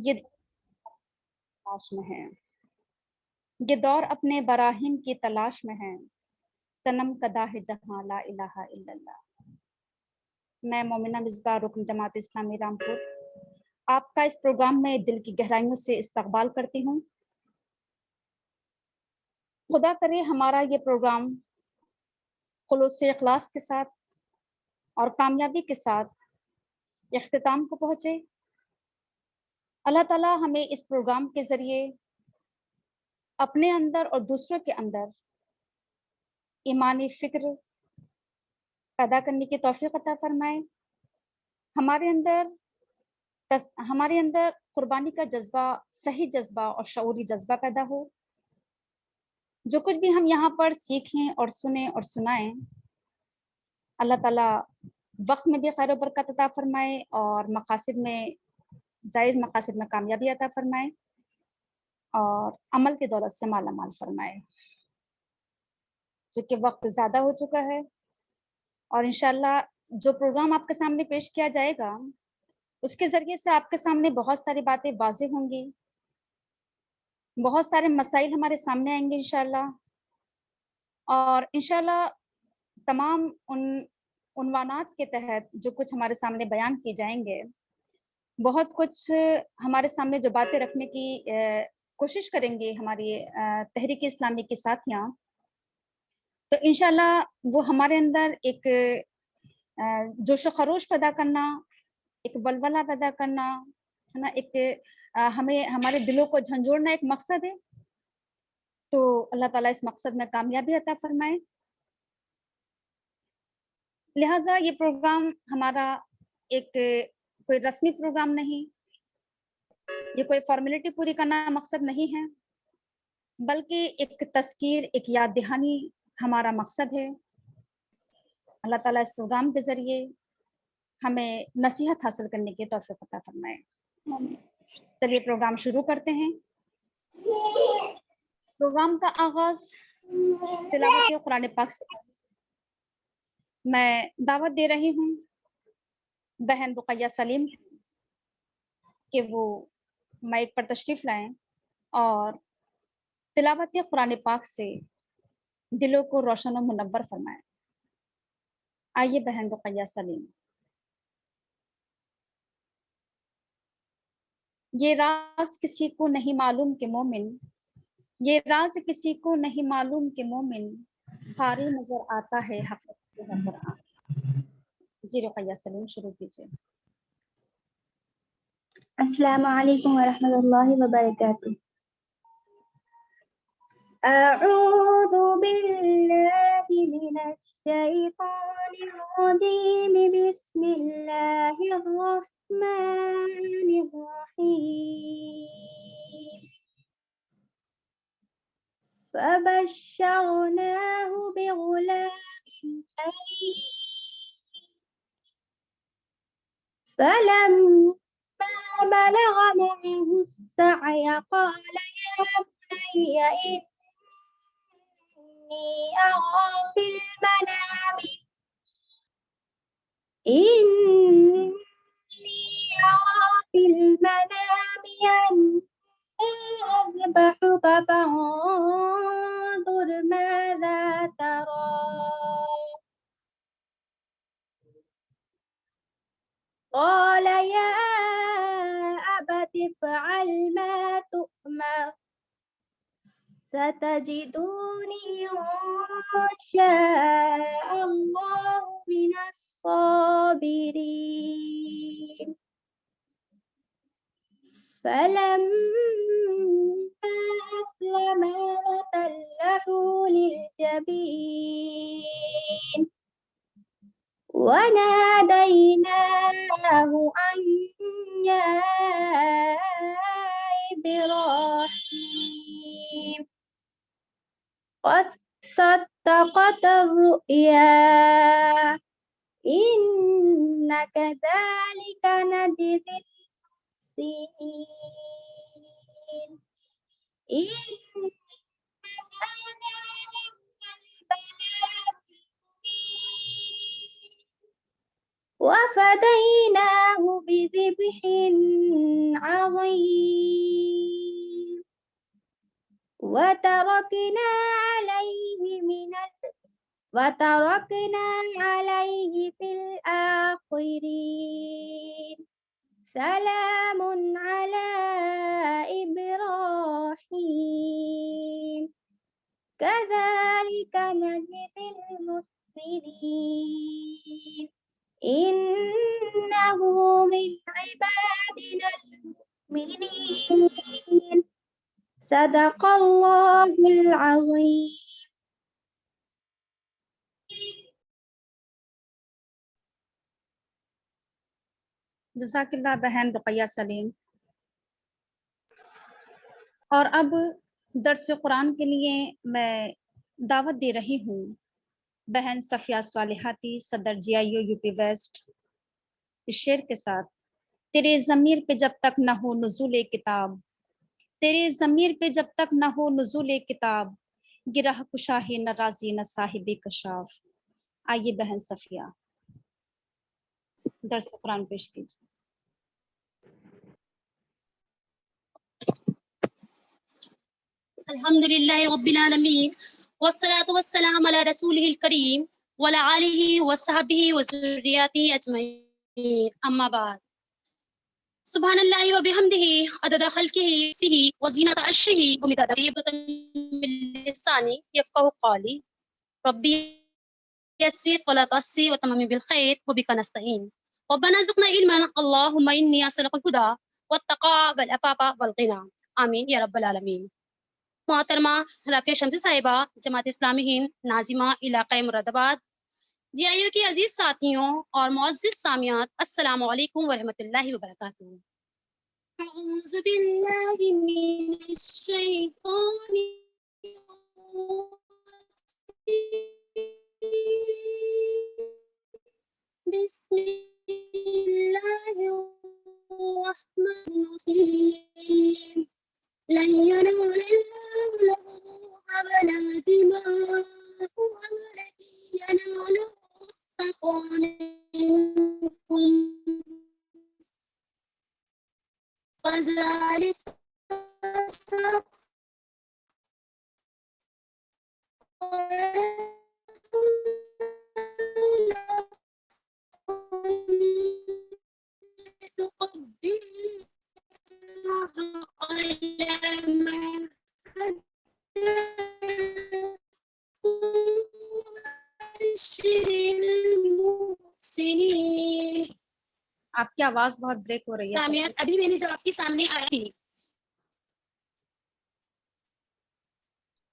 یہ تلاش میں ہے، یہ دور اپنے براہین کی تلاش میں ہے، صنم کدا ہے جہاں لا الہ الا اللہ۔ میں مومنہ مصباح، رکن جماعت اسلامی رامپور، آپ کا اس پروگرام میں دل کی گہرائیوں سے استقبال کرتی ہوں۔ خدا کرے ہمارا یہ پروگرام خلوص اخلاص کے ساتھ اور کامیابی کے ساتھ اختتام کو پہنچے۔ اللہ تعالیٰ ہمیں اس پروگرام کے ذریعے اپنے اندر اور دوسروں کے اندر ایمانی فکر پیدا کرنے کی توفیق عطا فرمائے، ہمارے اندر قربانی کا جذبہ، صحیح جذبہ اور شعوری جذبہ پیدا ہو۔ جو کچھ بھی ہم یہاں پر سیکھیں اور سنیں اور سنائیں، اللہ تعالیٰ وقت میں بھی خیر و برکت عطا فرمائے اور مقاصد میں، جائز مقاصد میں کامیابی عطا فرمائے اور عمل کی دولت سے مالا مال فرمائے۔ چونکہ وقت زیادہ ہو چکا ہے اور انشاءاللہ جو پروگرام آپ کے سامنے پیش کیا جائے گا اس کے ذریعے سے آپ کے سامنے بہت ساری باتیں واضح ہوں گی، بہت سارے مسائل ہمارے سامنے آئیں گے انشاءاللہ، اور انشاءاللہ تمام ان عنوانات کے تحت جو کچھ ہمارے سامنے بیان کیے جائیں گے، بہت کچھ ہمارے سامنے جو باتیں رکھنے کی کوشش کریں گے ہماری تحریک اسلامی کے ساتھیاں، تو انشاءاللہ وہ ہمارے اندر ایک جوش و خروش پیدا کرنا، ایک ولولہ پیدا کرنا ہے نا، ایک ہمیں ہمارے دلوں کو جھنجھوڑنا ایک مقصد ہے۔ تو اللہ تعالیٰ اس مقصد میں کامیابی عطا فرمائے۔ لہٰذا یہ پروگرام ہمارا ایک کوئی رسمی پروگرام نہیں، یہ کوئی فارمیلٹی پوری کرنا مقصد نہیں ہے، بلکہ ایک تذکیر، ایک یاد دہانی ہمارا مقصد ہے۔ اللہ تعالیٰ اس پروگرام کے ذریعے ہمیں نصیحت حاصل کرنے کی توفیق عطا فرمائے۔ چلیے پروگرام شروع کرتے ہیں۔ پروگرام کا آغاز تلاوت قرآن پاک سے میں دعوت دے رہی ہوں بہن رقیہ سلیم کہ وہ مائک پر تشریف لائیں اور تلاوت قرآن پاک سے دلوں کو روشن و منور فرمائیں۔ آئیے بہن رقیہ سلیم۔ یہ راز کسی کو نہیں معلوم کہ مومن، یہ راز کسی کو نہیں معلوم کہ مومن، قاری نظر آتا ہے حقیقت ہے قرآن۔ جی رقیہ سلیم شروع کیجیے۔ السلام علیکم ورحمۃ اللہ وبرکاتہ۔ اعوذ باللہ من الشیطان الرجیم، بسم اللہ الرحمن الرحیم۔ فبشرناہ بغلام حلیم، فلما بلغ معه السعي قال يا بني إني أرى في المنام أني أذبحك فانظر ماذا ترى، قال يا أبت افعل ما تؤمر، ستجدني إن شاء الله من الصابرين۔ فلما أسلما وتله للجبين وناديناه أن يا إبراهيم قد صدقت الرؤيا إنا كذلك نجزي المحسنين، إن هذا لهو البلاء المبين وفديناه بذبح عظيم وتركنا عليه في الآخرين سلام على إبراهيم كذلك نجزي المحسنين إنه من عبادنا المؤمنين صدق الله العظيم. جزاکاللہ بہن رقیہ سلیم. اور اب درس قرآن کے لیے میں دعوت دے رہی ہوں بہن صفیہ صالحاتی صدر جی آئی او یو پی ویسٹ اس شعر کے ساتھ. تیرے ضمیر پہ جب تک نہ ہو نزول کتاب، تیرے ضمیر پہ جب تک نہ ہو نزول کتاب، گرہ کشاہ نہ رازی نہ صاحب کشاف. آئیے بہن صفیہ درس قرآن پیش کیجیے. الحمد للہ رب العالمین والصلاة والسلام علی رسولہ الکریم وعلی آلہ وصحبہ وذریاتہ اجمعین. اما بعد. سبحان اللہ وبحمدہ عدد خلقہ وزینۃ عرشہ ومداد کلماتہ لسانی یفقہوا قولی. ربی یسر ولا تعسر وتمم بالخیر وبک نستعین. ربنا ارزقنا علما اللهم انی اسألک الہدی والتقی والعفاف والغنی. آمین یا رب العالمین. محترمہ رافعہ شمسی صاحبہ، جماعت اسلامی ہند ناظمہ علاقہ مراد آباد، جی آئی او کے عزیز ساتھیوں اور معزز سامعات، السلام علیکم ورحمۃ اللہ وبرکاتہ. اعوذ باللہ من الشیطان الرجیم. بسم اللہ الرحمن الرحیم. لن ينال الله لحومها ولا دماؤها ولكن يناله التقوى منكم وذلك آپ کی آواز بہت بریک ہو رہی ہے. سامعین، ابھی میں نے جو آپ کے سامنے آئی تھی،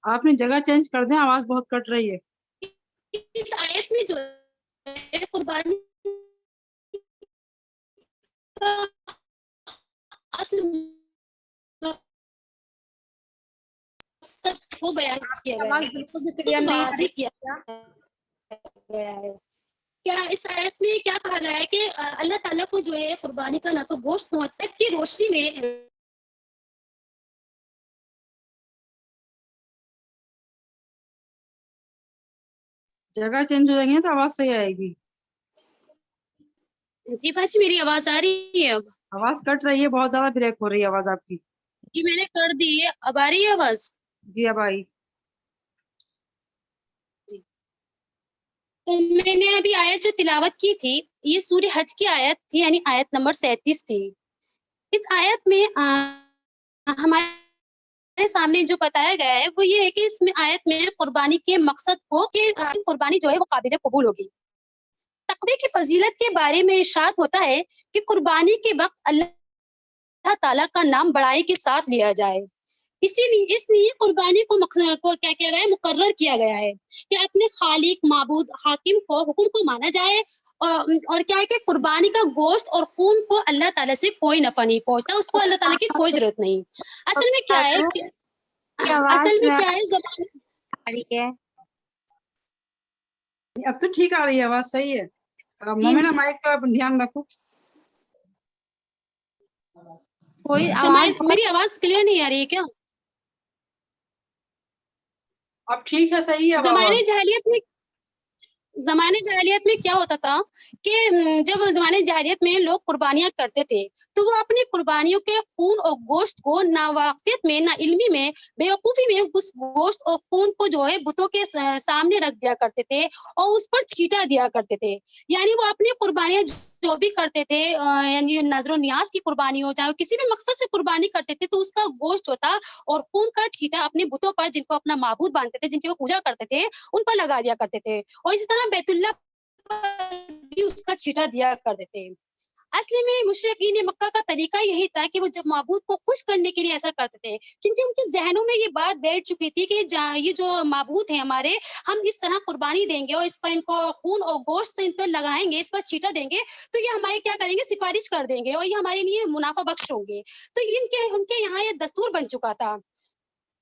آپ نے جگہ چینج کر دیں، آواز بہت کٹ رہی ہے. اس آیت میں جو ہے قربانی کا اصل مقصد کو بیان کیا گیا آواز ہے، بالکل بھی کلیئر نہیں آ رہی. واضح کیا گیا ہے. کیا اس آیت میں کیا کہا گیا ہے کہ اللہ تعالیٰ کو جو ہے قربانی کا نہ تو گوشت محتد کی روشنی میں جگہ چینج ہو جائیں گے تو آواز صحیح آئے گی. جی باجی میری آواز آ رہی ہے؟ اب آواز کٹ رہی ہے، بہت زیادہ بریک ہو رہی ہے آواز آپ کی. جی میں نے کر دی ہے، اب آ رہی ہے آواز؟ جی اب آئی. تو میں نے ابھی آیت جو تلاوت کی تھی یہ سورہ حج کی آیت تھی، یعنی آیت نمبر 37 تھی. اس آیت میں ہمارے سامنے جو بتایا گیا ہے وہ یہ ہے کہ اس میں آیت میں قربانی کے مقصد کو کہ قربانی جو ہے وہ قابل قبول ہوگی. تقوی کی فضیلت کے بارے میں ارشاد ہوتا ہے کہ قربانی کے وقت اللہ تعالیٰ کا نام بڑائی کے ساتھ لیا جائے. اس لیے قربانی کو کیا کیا گیا ہے، مقرر کیا گیا ہے کہ اپنے خالق معبود حاکم کو حکم کو مانا جائے، اور کیا ہے کہ قربانی کا گوشت اور خون کو اللہ تعالیٰ سے کوئی نفع نہیں پہنچتا، اس کو اللہ تعالیٰ کی کوئی ضرورت نہیں. اصل میں کیا ہے زبان اب تو ٹھیک آ رہی ہے آواز، صحیح ہے. مومنہ مائک کا دھیان رکھو. میری آواز کلیئر نہیں آ رہی ہے کیا؟ اب ٹھیک ہے، صحیح ہے زمانے آواز. جاہلیت میں زمانے جاہلیت میں کیا ہوتا تھا کہ جب زمانے جاہلیت میں لوگ قربانیاں کرتے تھے تو وہ اپنی قربانیوں کے خون اور گوشت کو ناواقفیت میں نہ علمی میں بیوقوفی میں اس گوشت اور خون کو جو ہے بتوں کے سامنے رکھ دیا کرتے تھے اور اس پر چھیٹا دیا کرتے تھے. یعنی وہ اپنی قربانیاں جو بھی کرتے تھے یعنی نظر و نیاز کی قربانی ہو چاہے کسی بھی مقصد سے قربانی کرتے تھے تو اس کا گوشت ہوتا اور خون کا چھیٹا اپنے بتوں پر جن کو اپنا معبود مانتے تھے جن کی وہ پوجا کرتے تھے ان پر لگا دیا کرتے تھے اور اسی طرح بیت اللہ پر بھی اس کا چھیٹا دیا کرتے تھے. اصل میں مشرکین مکہ کا طریقہ یہی تھا کہ وہ جب معبود کو خوش کرنے کے لیے ایسا کرتے تھے کیونکہ ان کے ذہنوں میں یہ بات بیٹھ چکی تھی کہ یہ جو معبود ہیں ہمارے ہم اس طرح قربانی دیں گے اور اس پر ان کو خون اور گوشت ان پر لگائیں گے اس پر چھیٹا دیں گے تو یہ ہمارے کیا کریں گے سفارش کر دیں گے اور یہ ہمارے لیے منافع بخش ہوں گے. تو ان کے یہاں یہ دستور بن چکا تھا.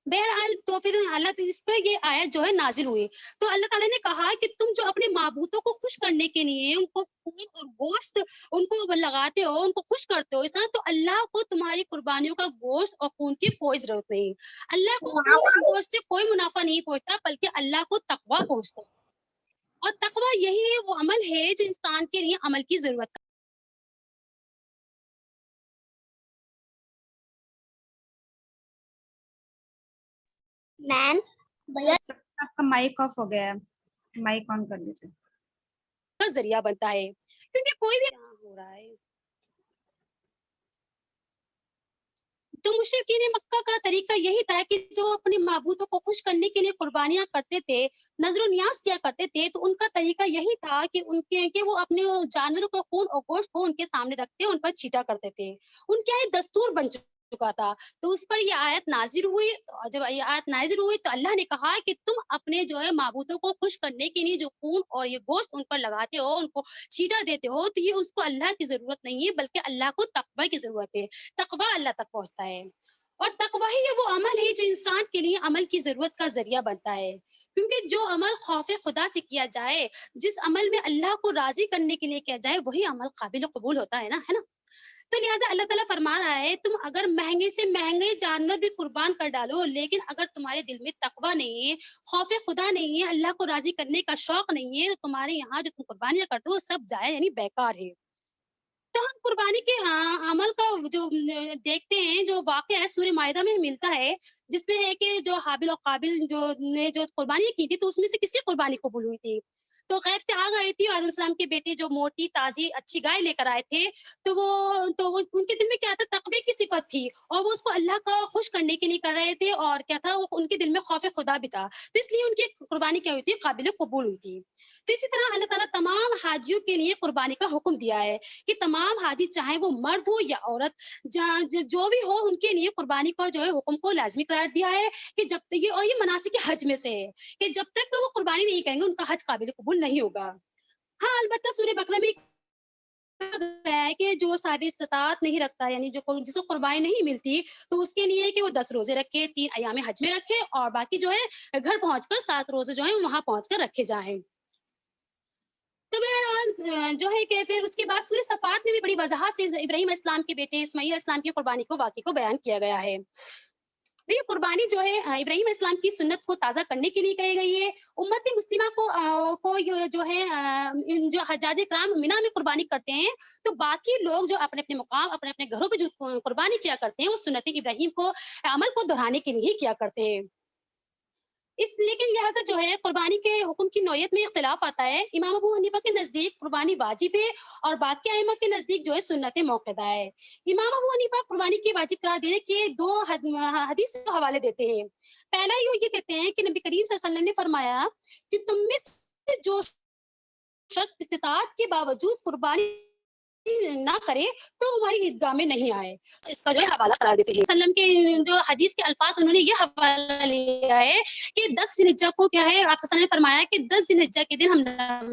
بہرحال تو پھر اللہ اس پر یہ آیت جو ہے نازل ہوئی تو اللہ تعالیٰ نے کہا کہ تم جو اپنے معبودوں کو خوش کرنے کے لیے ان کو خون اور گوشت ان کو لگاتے ہو ان کو خوش کرتے ہو اس طرح تو اللہ کو تمہاری قربانیوں کا گوشت اور خون کی کوئی ضرورت نہیں. اللہ کو خون اور گوشت سے کوئی منافع نہیں پہنچتا بلکہ اللہ کو تقویٰ پہنچتا اور تقویٰ یہی ہے وہ عمل ہے جو انسان کے لیے عمل کی ضرورت. میم آپ کا مائک آف ہو گیا ہے, مائک آن کر لیجیے. کا ذریعہ بنتا ہے کیونکہ کوئی بھی ہو رہا ہے. تو مشرکین مکہ کا طریقہ یہی تھا کہ جو اپنے معبودوں کو خوش کرنے کے لیے قربانیاں کرتے تھے نظر و نیاز کیا کرتے تھے تو ان کا طریقہ یہی تھا کہ وہ اپنے جانوروں کا خون اور گوشت کو ان کے سامنے رکھتے ان پر چھیٹا کرتے تھے. ان کا یہ دستور بن چکا تھا. تو اس پر یہ آیت نازل ہوئی. جب یہ آیت نازل ہوئی تو اللہ نے کہا کہ تم اپنے جو ہے معبودوں کو خوش کرنے کے لیے جو خون اور یہ گوشت ان پر لگاتے ہو ان کو چھیٹا دیتے ہو تو یہ اس کو اللہ کی ضرورت نہیں ہے بلکہ اللہ کو تقوی کی ضرورت ہے. تقوی اللہ تک پہنچتا ہے اور تقوی ہی وہ عمل ہے جو انسان کے لیے عمل کی ضرورت کا ذریعہ بنتا ہے کیونکہ جو عمل خوف خدا سے کیا جائے جس عمل میں اللہ کو راضی کرنے کے لیے کیا جائے وہی عمل قابل قبول ہوتا ہے نا تو لہٰذا اللہ تعالیٰ فرما رہا ہے تم اگر مہنگے سے مہنگے جانور بھی قربان کر ڈالو لیکن اگر تمہارے دل میں تقوی نہیں ہے خوف خدا نہیں ہے اللہ کو راضی کرنے کا شوق نہیں ہے تو تمہارے یہاں جو تم قربانیاں کرتے ہو سب جائے یعنی بیکار ہے. تو ہم قربانی کے عمل کا جو دیکھتے ہیں جو واقعہ ہے سورہ مائدہ میں ملتا ہے جس میں ہے کہ جو حابل اور قابل نے جو قربانی کی تھی تو اس میں سے کس کی قربانی قبول ہوئی تھی تو غیب سے آ گئی تھی اور علیہ السلام کے بیٹے جو موٹی تازی اچھی گائے لے کر آئے تھے تو وہ ان کے دل میں کیا تھا تقوی کی صفت تھی اور وہ اس کو اللہ کا خوش کرنے کے لیے کر رہے تھے اور کیا تھا ان کے دل میں خوف خدا بھی تھا تو اس لیے ان کی قربانی کیا ہوئی تھی قابل قبول ہوئی تھی. تو اسی طرح اللہ تعالیٰ تمام حاجیوں کے لیے قربانی کا حکم دیا ہے کہ تمام حاجی چاہے وہ مرد ہو یا عورت جو بھی ہو ان کے لیے قربانی کا جو ہے حکم کو لازمی قرار دیا ہے کہ جب تک یہ مناسک حج میں سے ہے کہ جب تک وہ قربانی نہیں کریں گے ان کا حج قابل قبول نہیں ہوگا. ہاں البتہ سورہ بقرہ میں گیا ہے کہ جو صاحب استطاعت نہیں رکھتا یعنی جو جس کو قربانی نہیں ملتی تو اس کے لیے کہ وہ 10 روزے رکھے 3 ایام حج میں رکھے اور باقی جو ہے گھر پہنچ کر 7 روزے جو ہیں وہاں پہنچ کر رکھے جائیں. تو بہرحال جو ہے کہ پھر اس کے بعد سورہ صفات میں بھی بڑی وضاحت سے ابراہیم اسلام کے بیٹے اسماعیل اسلام کی قربانی کو واقعے کو بیان کیا گیا ہے. یہ قربانی جو ہے ابراہیم اسلام کی سنت کو تازہ کرنے کے لیے کہی گئی ہے. امت مسلمہ کو جو ہے جو حجاج کرام مینا میں قربانی کرتے ہیں تو باقی لوگ جو اپنے اپنے مقام اپنے اپنے گھروں پہ جو قربانی کیا کرتے ہیں وہ سنت ابراہیم کو عمل کو دہرانے کے لیے کیا کرتے ہیں. لیکن لہٰذا جو ہے قربانی کے حکم کی نوعیت میں اختلاف آتا ہے. امام ابو حنیفہ کے نزدیک قربانی واجب ہے اور باقی ائمہ کے نزدیک جو ہے سنت موقدہ ہے. امام ابو حنیفہ قربانی کی واجب قرار دینے کے 2 حدیث کے حوالے دیتے ہیں. پہلا یہ دیتے ہیں کہ نبی کریم صلی اللہ علیہ وسلم نے فرمایا کہ تم میں سے جو شخص استطاعت کے باوجود قربانی نہ کرے تو ہماری عیدگاہ میں نہیں آئے. اس کا جو ہے حوالہ قرار دیتے ہیں. وسلم کے جو حدیث کے الفاظ انہوں نے یہ حوالہ لیا ہے کہ 10 ذی الحجہ کو کیا ہے آپ صلی اللہ علیہ وسلم نے فرمایا کہ 10 ذی الحجہ کے دن ہم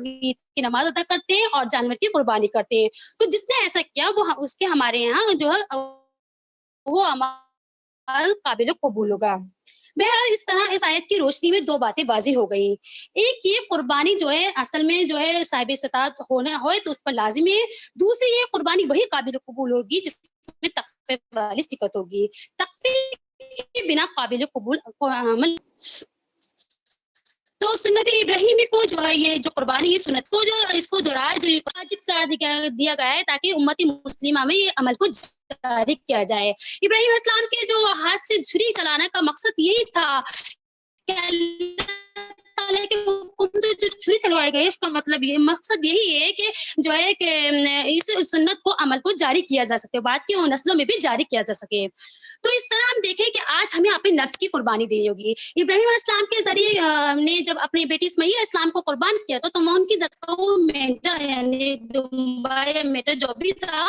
عید کی نماز ادا کرتے ہیں اور جانور کی قربانی کرتے ہیں. تو جس نے ایسا کیا وہ اس کے ہمارے یہاں جو ہے وہ ہمارا قابل قبول ہوگا. بہرحال اس طرح اس آیت کی روشنی میں 2 باتیں واضح ہو گئی. ایک یہ قربانی جو ہے اصل میں جو ہے صاحب استطاعت ہونا ہوئے تو اس پر لازم ہے. دوسری یہ قربانی وہی قابل قبول ہوگی جس میں تقوی والی صفت ہوگی. تقوی کے بنا قابل قبول عمل. تو सुन्नत इब्राहिमी को जो है ये जो कुर्बानी है सुन्नत को जो इसको दोहराया जो वाजिब करार दिया गया है ताकि उम्मती मुस्लिमा में ये अमल को जारी किया जाए। इब्राहिम अलैहिस्सलाम के जो हाथ से छुरी चलाने का मकसद यही था कि अल्लाह ताला के हुक्म से जो छुरी चलवाई गई इसका मतलब ये मकसद यही है कि जो है कि इस सुन्नत को अमल को जारी किया जा सके, बाद की नस्लों में भी जारी किया जा सके। तो इस तरह हम देखें कि आज हमें अपने नफ्स की कुर्बानी देनी होगी। इब्राहिम अलैहिस्सलाम के जरिए ने जब अपनी बेटी इस्माईल अलैहिस्सलाम को कुर्बान किया तो वहाँ उनकी जगह वो मेंढा यानी दुम्बा या मेंढा जो भी था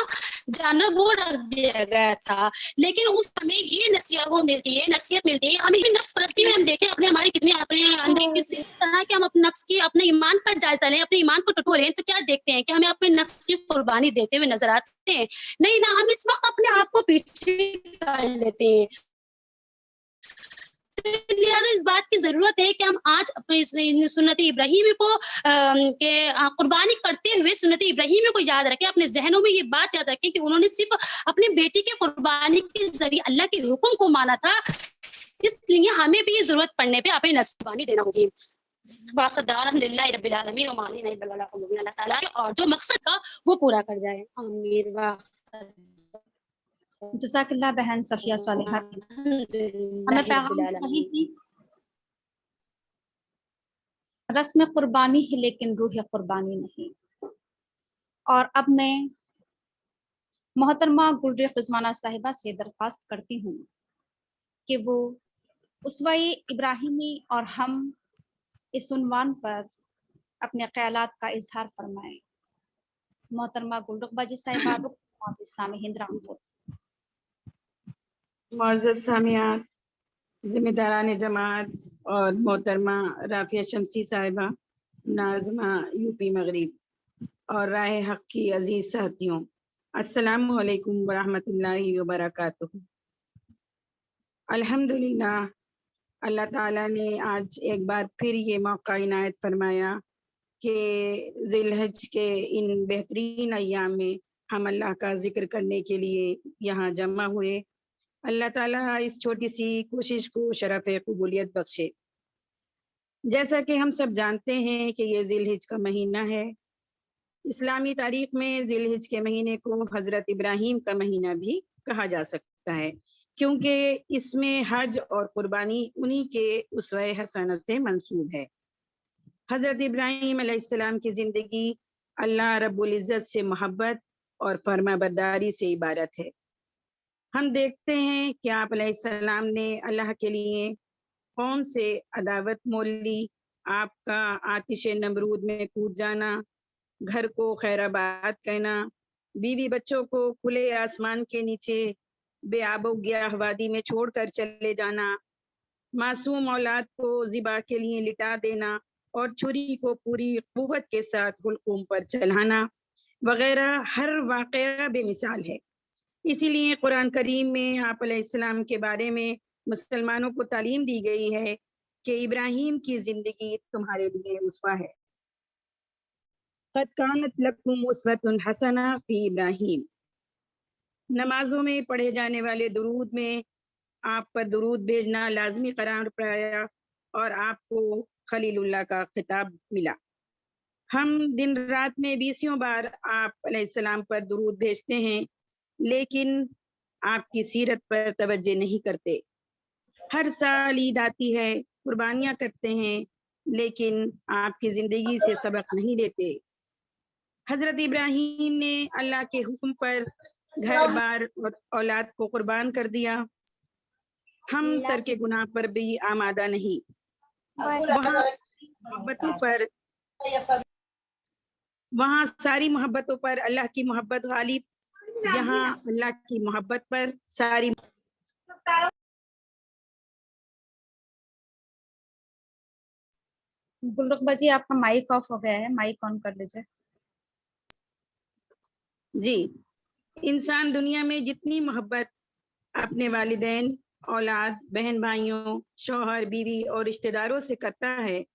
जानवर वो रख दिया गया था। लेकिन उस हमें ये नसीहत मिलती है हमें नफ्स परस्ती में हम देखें अपने हमारे कितने अपने अंदर किस तरह के हम अपने नफ्स की अपने ईमान का जायजा लें, अपने ईमान को टटोलें तो क्या देखते हैं कि हमें अपने नफ्स की कुर्बानी देते हुए नजर आते हैं? नहीं ना, हम इस वक्त अपने आप को पीछे कर लेते हैं। तो लिहाजा इस बात की जरूरत है कि हम आज अपने सुन्नत इब्राहिमी को के कुर्बानी करते हुए सुन्नत इब्राहिमी को याद रखें, अपने जहनों में ये बात याद रखें कि उन्होंने सिर्फ अपनी बेटी की कुर्बानी के जरिए अल्लाह के हुक्म को माना था, इसलिए हमें भी जरूरत पड़ने पे अपनी नफ्स कुर्बानी देना होगी। अल्लाह ताला और जो मकसद का वो पूरा कर जाए। आमीन। जज़ाकल्लाह बहन सफिया सालिहा। हमें पैगाम सही थी, रस्म कुर्बानी है लेकिन रूह कुर्बानी नहीं। और अब मैं मोहतरमा गुलरेख रिजवाना साहिबा से दरख्वास्त करती हूँ कि वो उसवाए इब्राहिमी और हम इस उन्वान पर अपने ख्यालात का इजहार फरमाएं। मोहतरमा गुलरेख बाजी साहिबा, रुकन इस्लामी हिंद रामपुर। मुअज़्ज़ज़ सामियात, ज़िम्मेदारान जमात और मोहतरमा राफिया शमसी साहिबा, नाज़मा यूपी मगरिब और राह हक की अजीज साथियों, अस्सलामु अलैकुम व रहमतुल्लाहि व बरकातुहू। अल्हम्दुलिल्लाह, अल्लाह ताला ने आज एक बार फिर ये मौका इनायत फरमाया कि ज़िलहज के इन बेहतरीन अय्याम में हम अल्लाह का जिक्र करने के लिए यहाँ जमा हुए। अल्लाह ताला इस छोटी सी कोशिश को शरफ़ कबूलियत बख्शे। जैसा कि हम सब जानते हैं कि ये ज़िलहिज का महीना है। इस्लामी तारीख में ज़िलहिज के महीने को हज़रत इब्राहीम का महीना भी कहा जा सकता है, क्योंकि इसमें हज और कुर्बानी उन्हीं के उसवे हसनत से मंसूब है। हज़रत इब्राहीम अलैहिस्सलाम की ज़िंदगी अल्लाह रब्बुल इज़्ज़त से मोहब्बत और फरमाबरदारी से इबारत है। हम देखते हैं कि आप अलैहिस्सलाम ने अल्लाह के लिए कौम से अदावत मोल ली। आपका आतिश नमरूद में कूद जाना, घर को खैराबाद कहना, बीवी बच्चों को खुले आसमान के नीचे बेआबो गियाह वादी में छोड़कर चले जाना, मासूम औलाद को ज़िबा के लिए लिटा देना और छुरी को पूरी कुव्वत के साथ हुल्कुम पर चलाना वगैरह हर वाक़या बेमिसाल है। इसीलिए कुरान करीम में आप अलैहिस्सलाम के बारे में मुसलमानों को तालीम दी गई है कि इब्राहीम की जिंदगी तुम्हारे लिए उसवा है। क़द कानत लकुम उस्वतुन हसना फी इब्राहीम। नमाजों में पढ़े जाने वाले दुरूद में आप पर दुरूद भेजना लाजमी करार पाया और आपको खलीलुल्लाह का खिताब मिला। हम दिन रात में 20 बार आप अलैहिस्सलाम पर दुरूद भेजते हैं, लेकिन आपकी सीरत पर तवज्जो नहीं करते। हर साल ईद आती है, कुर्बानियां करते हैं, लेकिन आपकी जिंदगी से सबक नहीं लेते। हजरत इब्राहीम ने अल्लाह के हुक्म पर घर बार और औलाद को कुर्बान कर दिया। हम तर्के गुनाह पर भी आमादा नहीं। वहाँ सारी मोहब्बतों पर अल्लाह की मोहब्बत गालिब, यहाँ अल्लाह की मोहब्बत पर सारी। गुलरुखबा जी, आपका माइक ऑफ हो गया है, माइक ऑन कर लीजिए। जी, इंसान दुनिया में जितनी मोहब्बत अपने वालिदैन, औलाद, बहन भाइयों, शौहर, बीवी और रिश्तेदारों से करता है,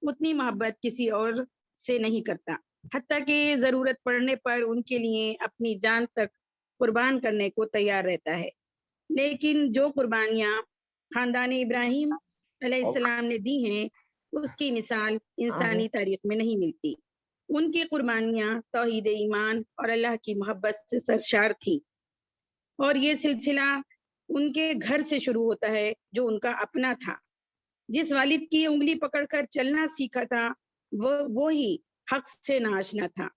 उतनी मोहब्बत किसी और से नहीं करता। हत्ता कि ज़रूरत पड़ने पर उनके लिए अपनी जान तक कुर्बान करने को तैयार रहता है। लेकिन जो कुर्बानियाँ खानदान इब्राहीम अलैहिस्सलाम ने दी हैं, اس کی مثال انسانی تاریخ میں نہیں ملتی۔ ان کی قربانیاں توحید ایمان اور اللہ کی محبت سے سرشار تھی، اور یہ سلسلہ ان کے گھر سے شروع ہوتا ہے جو ان کا اپنا تھا۔ جس والد کی انگلی پکڑ کر چلنا سیکھا تھا وہی حق سے ناآشنا تھا۔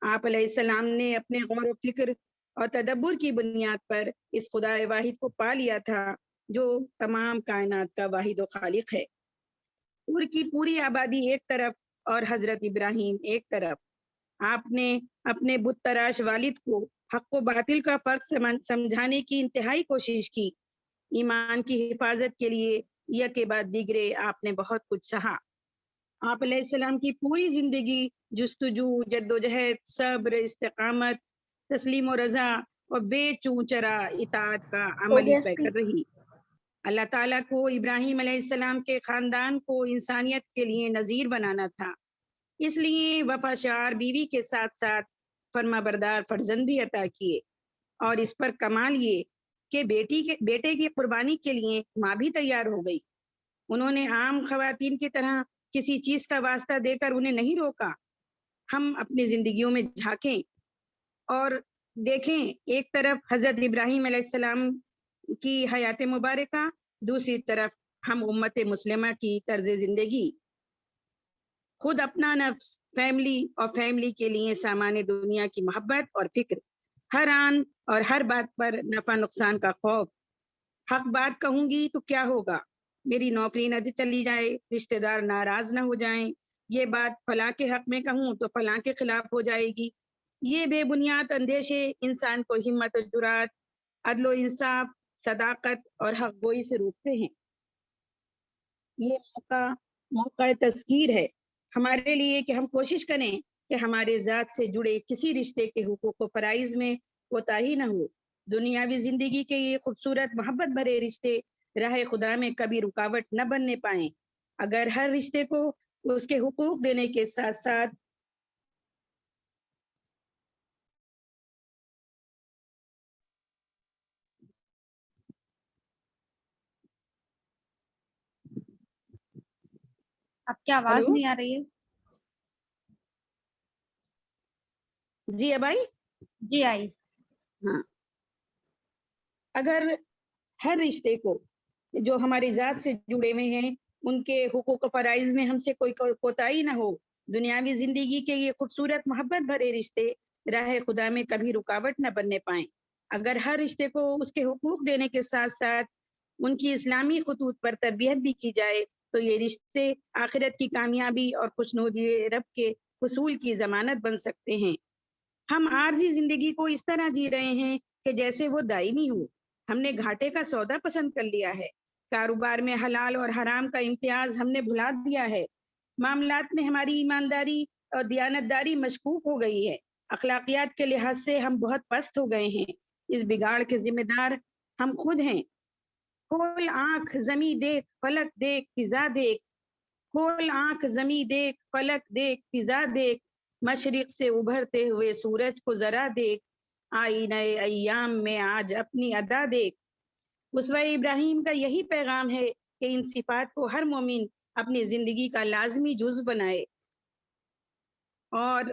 آپ علیہ السلام نے اپنے غور و فکر اور تدبر کی بنیاد پر اس خدا واحد کو پا لیا تھا جو تمام کائنات کا واحد و خالق ہے۔ پور کی پوری آبادی ایک طرف اور حضرت ابراہیم ایک طرف۔ آپ نے اپنے بت تراش والد کو حق و باطل کا فرق سمجھانے کی انتہائی کوشش کی۔ ایمان کی حفاظت کے لیے یک کے بعد دیگرے آپ نے بہت کچھ سہا۔ آپ علیہ السلام کی پوری زندگی جستجو، جدوجہد، صبر، استقامت، تسلیم و رضا اور بے چوں چرا اطاعت کا عملی پیکر رہی۔ اللہ تعالیٰ کو ابراہیم علیہ السلام کے خاندان کو انسانیت کے لیے نذیر بنانا تھا، اس لیے وفاشار بیوی کے ساتھ ساتھ فرما بردار فرزند بھی عطا کیے، اور اس پر کمال یہ کہ بیٹے کی قربانی کے لیے ماں بھی تیار ہو گئی۔ انہوں نے عام خواتین کی طرح کسی چیز کا واسطہ دے کر انہیں نہیں روکا۔ ہم اپنی زندگیوں میں جھانکیں اور دیکھیں، ایک طرف حضرت ابراہیم علیہ السلام کی حیات مبارکہ، دوسری طرف ہم امت مسلمہ کی طرز زندگی۔ خود اپنا نفس، فیملی اور فیملی کے لیے سامان دنیا کی محبت اور فکر، ہر آن اور ہر بات پر نفع نقصان کا خوف۔ حق بات کہوں گی تو کیا ہوگا، میری نوکری نہ چلی جائے، رشتہ دار ناراض نہ ہو جائیں، یہ بات فلاں کے حق میں کہوں تو فلاں کے خلاف ہو جائے گی۔ یہ بے بنیاد اندیشے انسان کو ہمت و جرات، عدل و انصاف، صداقت اور حق گوئی سے روکتے ہیں۔ یہ موقع تذکیر ہے ہمارے لیے کہ ہم کوشش کریں کہ ہمارے ذات سے جڑے کسی رشتے کے حقوق و فرائض میں کوتاہی نہ ہو۔ دنیاوی زندگی کے یہ خوبصورت محبت بھرے رشتے راہ خدا میں کبھی رکاوٹ نہ بننے پائیں۔ اگر ہر رشتے کو اس کے حقوق دینے کے ساتھ ساتھ آپ کی آواز ہلو؟ نہیں آ رہی ہے؟ جی اب آئی؟ جی آئی۔ ہاں، اگر ہر رشتے کو جو ہماری ذات سے جڑے ہوئے ہیں ان کے حقوق و فرائض میں ہم سے کوئی کوتاہی نہ ہو، دنیاوی زندگی کے یہ خوبصورت محبت بھرے رشتے راہ خدا میں کبھی رکاوٹ نہ بننے پائیں۔ اگر ہر رشتے کو اس کے حقوق دینے کے ساتھ ساتھ ان کی اسلامی خطوط پر تربیت بھی کی جائے تو یہ رشتے آخرت کی کامیابی اور خوشنودی رب کے حصول کی ضمانت بن سکتے ہیں۔ ہم عارضی زندگی کو اس طرح جی رہے ہیں کہ جیسے وہ دائمی ہو۔ ہم نے گھاٹے کا سودا پسند کر لیا ہے، کاروبار میں حلال اور حرام کا امتیاز ہم نے بھلا دیا ہے، معاملات میں ہماری ایمانداری اور دیانتداری مشکوک ہو گئی ہے، اخلاقیات کے لحاظ سے ہم بہت پست ہو گئے ہیں۔ اس بگاڑ کے ذمہ دار ہم خود ہیں۔ کھول آنکھ زمیں دیکھ، فلک دیکھ، فضا دیکھ، کھول آنکھ زمیں دیکھ، فلک دیکھ، فضا دیکھ، مشرق سے ابھرتے ہوئے سورج کو ذرا دیکھ، آئینہ ایام میں آج اپنی ادا دیکھ۔ اسوہ ابراہیم کا یہی پیغام ہے کہ ان صفات کو ہر مومن اپنی زندگی کا لازمی جز بنائے اور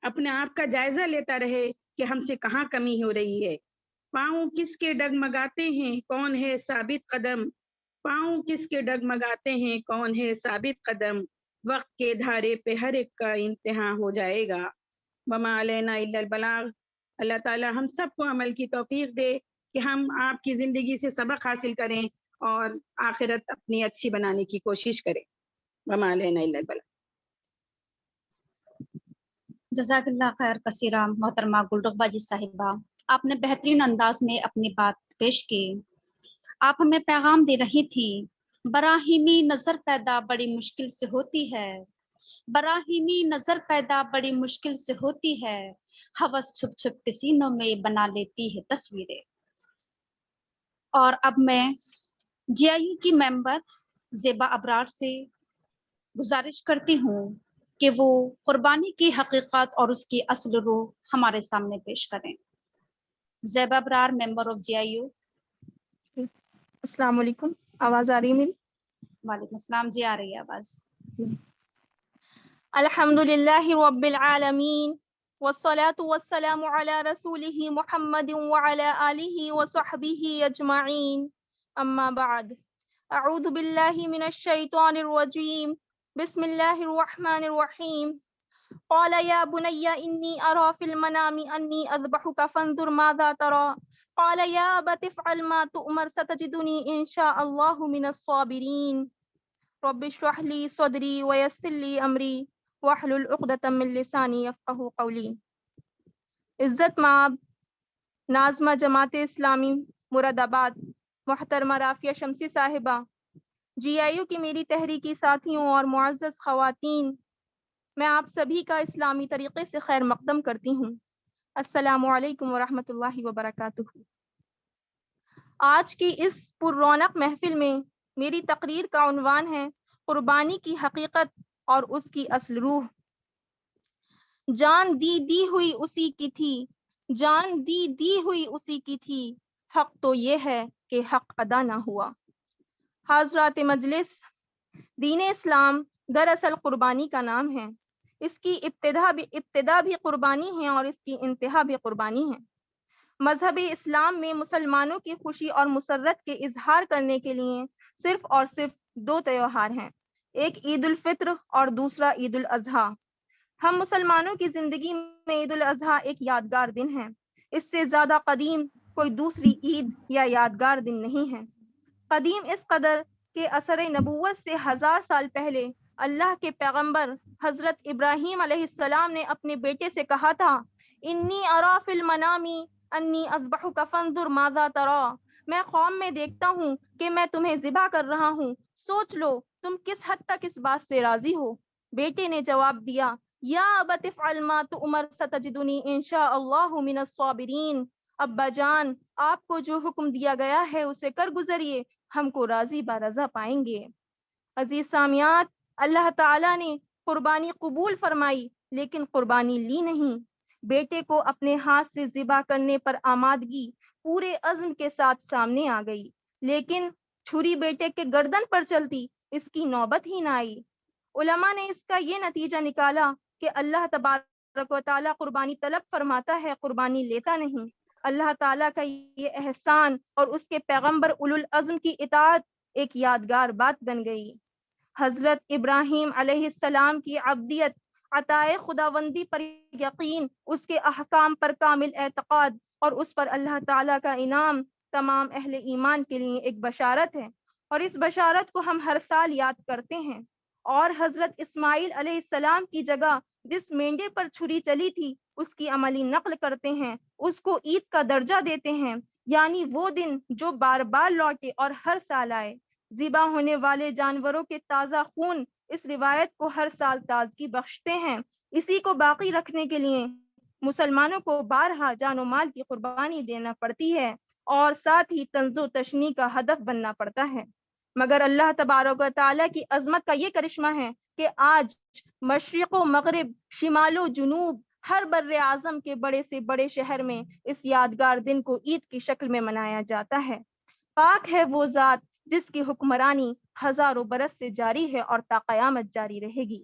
اپنے آپ کا جائزہ لیتا رہے کہ ہم سے کہاں کمی ہو رہی ہے۔ پاؤں کس کے ڈگمگاتے ہیں، کون ہے ثابت قدم، پاؤں کس کے ڈگمگاتے ہیں، کون ہے ثابت قدم، وقت کے دھارے پہ ہر ایک کا امتحان ہو جائے گا۔ وما علینا الا البلاغ۔ اللہ تعالی ہم سب کو عمل کی توفیق دے کہ ہم آپ کی زندگی سے سبق حاصل کریں اور آخرت اپنی اچھی بنانے کی کوشش کریں۔ وما علینا الا البلاغ۔ جزاک اللہ خیر کثیرہ محترمہ گل رغبہ جی صاحبہ، آپ نے بہترین انداز میں اپنی بات پیش کی۔ آپ ہمیں پیغام دے رہی تھی، براہیمی نظر پیدا بڑی مشکل سے ہوتی ہے، براہیمی نظر پیدا بڑی مشکل سے ہوتی ہے، ہوس چھپ چھپ کے سینوں میں بنا لیتی ہے تصویریں۔ اور اب میں جے آئی یو کی ممبر زیبا ابرار سے گزارش کرتی ہوں کہ وہ قربانی کی حقیقت اور اس کی اصل روح ہمارے سامنے پیش کریں۔ Zeba Abrar, member of J I U. السلام علیکم، آواز آ رہی ہے میری؟ वालेकुम अस्सलाम जी, आ रही है आवाज। अल्हम्दुलिल्लाहि रब्बिल आलमीन वस्सलातु वस्सलामु अला रसूलिहि मुहम्मदिन व अला आलिहि व सहबिहि अजमाइन, अम्मा बाद। अऊज़ु बिल्लाहि मिनश शैतानिर रजीम, बिस्मिल्लाहिर रहमानिर रहीम। क़ाल या बुनय्या इन्नी अरा फिल मनामि अन्नी अज़बहुका फंज़ुर माज़ा तरा। क़ाल या अबति इफ़अल मा तुअमर सतजिदुनी इंशाअल्लाहु मिनस साबिरीन। रब्बि इश्रह ली सदरी व यस्सिर ली अमरी वहलुल उक़दतम मिन लिसानी यफ़क़हू क़ौली। इज़्ज़त माब नाज़मा जमात इस्लामी मुरादाबाद, मोहतरमा राफिया शमसी साहिबा, GIU की मेरी तहरीकी साथियों और मुअज़्ज़ज़ ख़वातीन, मैं आप सभी का इस्लामी तरीक़े से खैर मक़दम करती हूँ। अस्सलामु अलैकुम व रहमतुल्लाहि व बरकातुहू। आज की इस पुररौनक महफिल में मेरी तकरीर का उन्वान है कुर्बानी की हकीकत और उसकी असल रूह। जान दी हुई उसी की थी, जान दी हुई उसी की थी, हक तो ये है कि हक अदा ना हुआ। हाज़रात मजलिस, दीन इस्लाम दरअसल कुर्बानी का नाम है। इसकी इब्तिदा भी कुर्बानी है और इसकी इंतहा भी कुर्बानी है। मजहब इस्लाम में मुसलमानों की खुशी और मुसर्रत के इजहार करने के लिए सिर्फ और सिर्फ दो त्योहार हैं, एक ईद उल फित्र और दूसरा ईद उल अजहा। हम मुसलमानों की जिंदगी में ईद उल अजहा एक यादगार दिन है। इससे ज्यादा कदीम कोई दूसरी ईद या यादगार दिन नहीं है। कदीम इस कदर के असर नबूवत से 1000 साल पहले अल्लाह के पैगंबर हजरत इब्राहीम अलैहिस्सलाम ने अपने बेटे से कहा था, इन्नी अरा फिल मनामी अन्नी अज़बहुका फंजुर माज़ा तरा। मैं ख्वाब में देखता हूँ कि मैं तुम्हें ज़िबा कर रहा हूँ, सोच लो तुम किस हद तक इस बात से राजी हो। बेटे ने जवाब दिया, या अबति इफ़अल मा तुअमर सतजिदुनी इंशाअल्लाहु मिनस साबिरीन। अब्बा जान, आपको जो हुक्म दिया गया है उसे कर गुजरिए, हमको राजी बारज़ा पाएंगे। अजीज सामियात, अल्लाह ताला ने कुर्बानी कबूल फरमाई लेकिन कुर्बानी ली नहीं। बेटे को अपने हाथ से ज़िबा करने पर आमादगी पूरे अज़्म के साथ सामने आ गई, लेकिन छुरी बेटे के गर्दन पर चलती इसकी नौबत ही ना आई। उलमा ने इसका ये नतीजा निकाला कि अल्लाह तबारक व तआला कुर्बानी तलब फरमाता है, कुर्बानी लेता नहीं। अल्लाह ताला का ये एहसान और उसके पैगंबर उलुल अज़्म की इताअत एक यादगार बात बन गई। हजरत इब्राहीम अलैहिस्सलाम की अब्दियत, अताए खुदावंदी पर यकीन, उसके अहकाम पर कामिल एतक़ाद और उस पर अल्लाह ताला का इनाम तमाम अहले ईमान के लिए एक बशारत है और इस बशारत को हम हर साल याद करते हैं। और हजरत इस्माइल अलैहिस्सलाम की जगह जिस मेंढे पर छुरी चली थी उसकी अमली नकल करते हैं, उसको ईद का दर्जा देते हैं, यानी वो दिन जो बार बार लौटे और हर साल आए। ज़िबा होने वाले जानवरों के ताज़ा खून इस रिवायत को हर साल ताजगी बख्शते हैं। इसी को बाकी रखने के लिए मुसलमानों को बारहा जानो माल की कुर्बानी देना पड़ती है और साथ ही तंज़ो तशनी का हदफ बनना पड़ता है। मगर अल्लाह तबारक व तआला की अजमत का ये करिश्मा है कि आज मशरिक़ो मगरिब, शिमालो जुनूब, हर बर्रे आज़म के बड़े से बड़े शहर में इस यादगार दिन को ईद की शक्ल में मनाया जाता है। पाक है वो ज़ात जिसकी हुक्मरानी हजारों बरस से जारी है और ता क़यामत जारी रहेगी।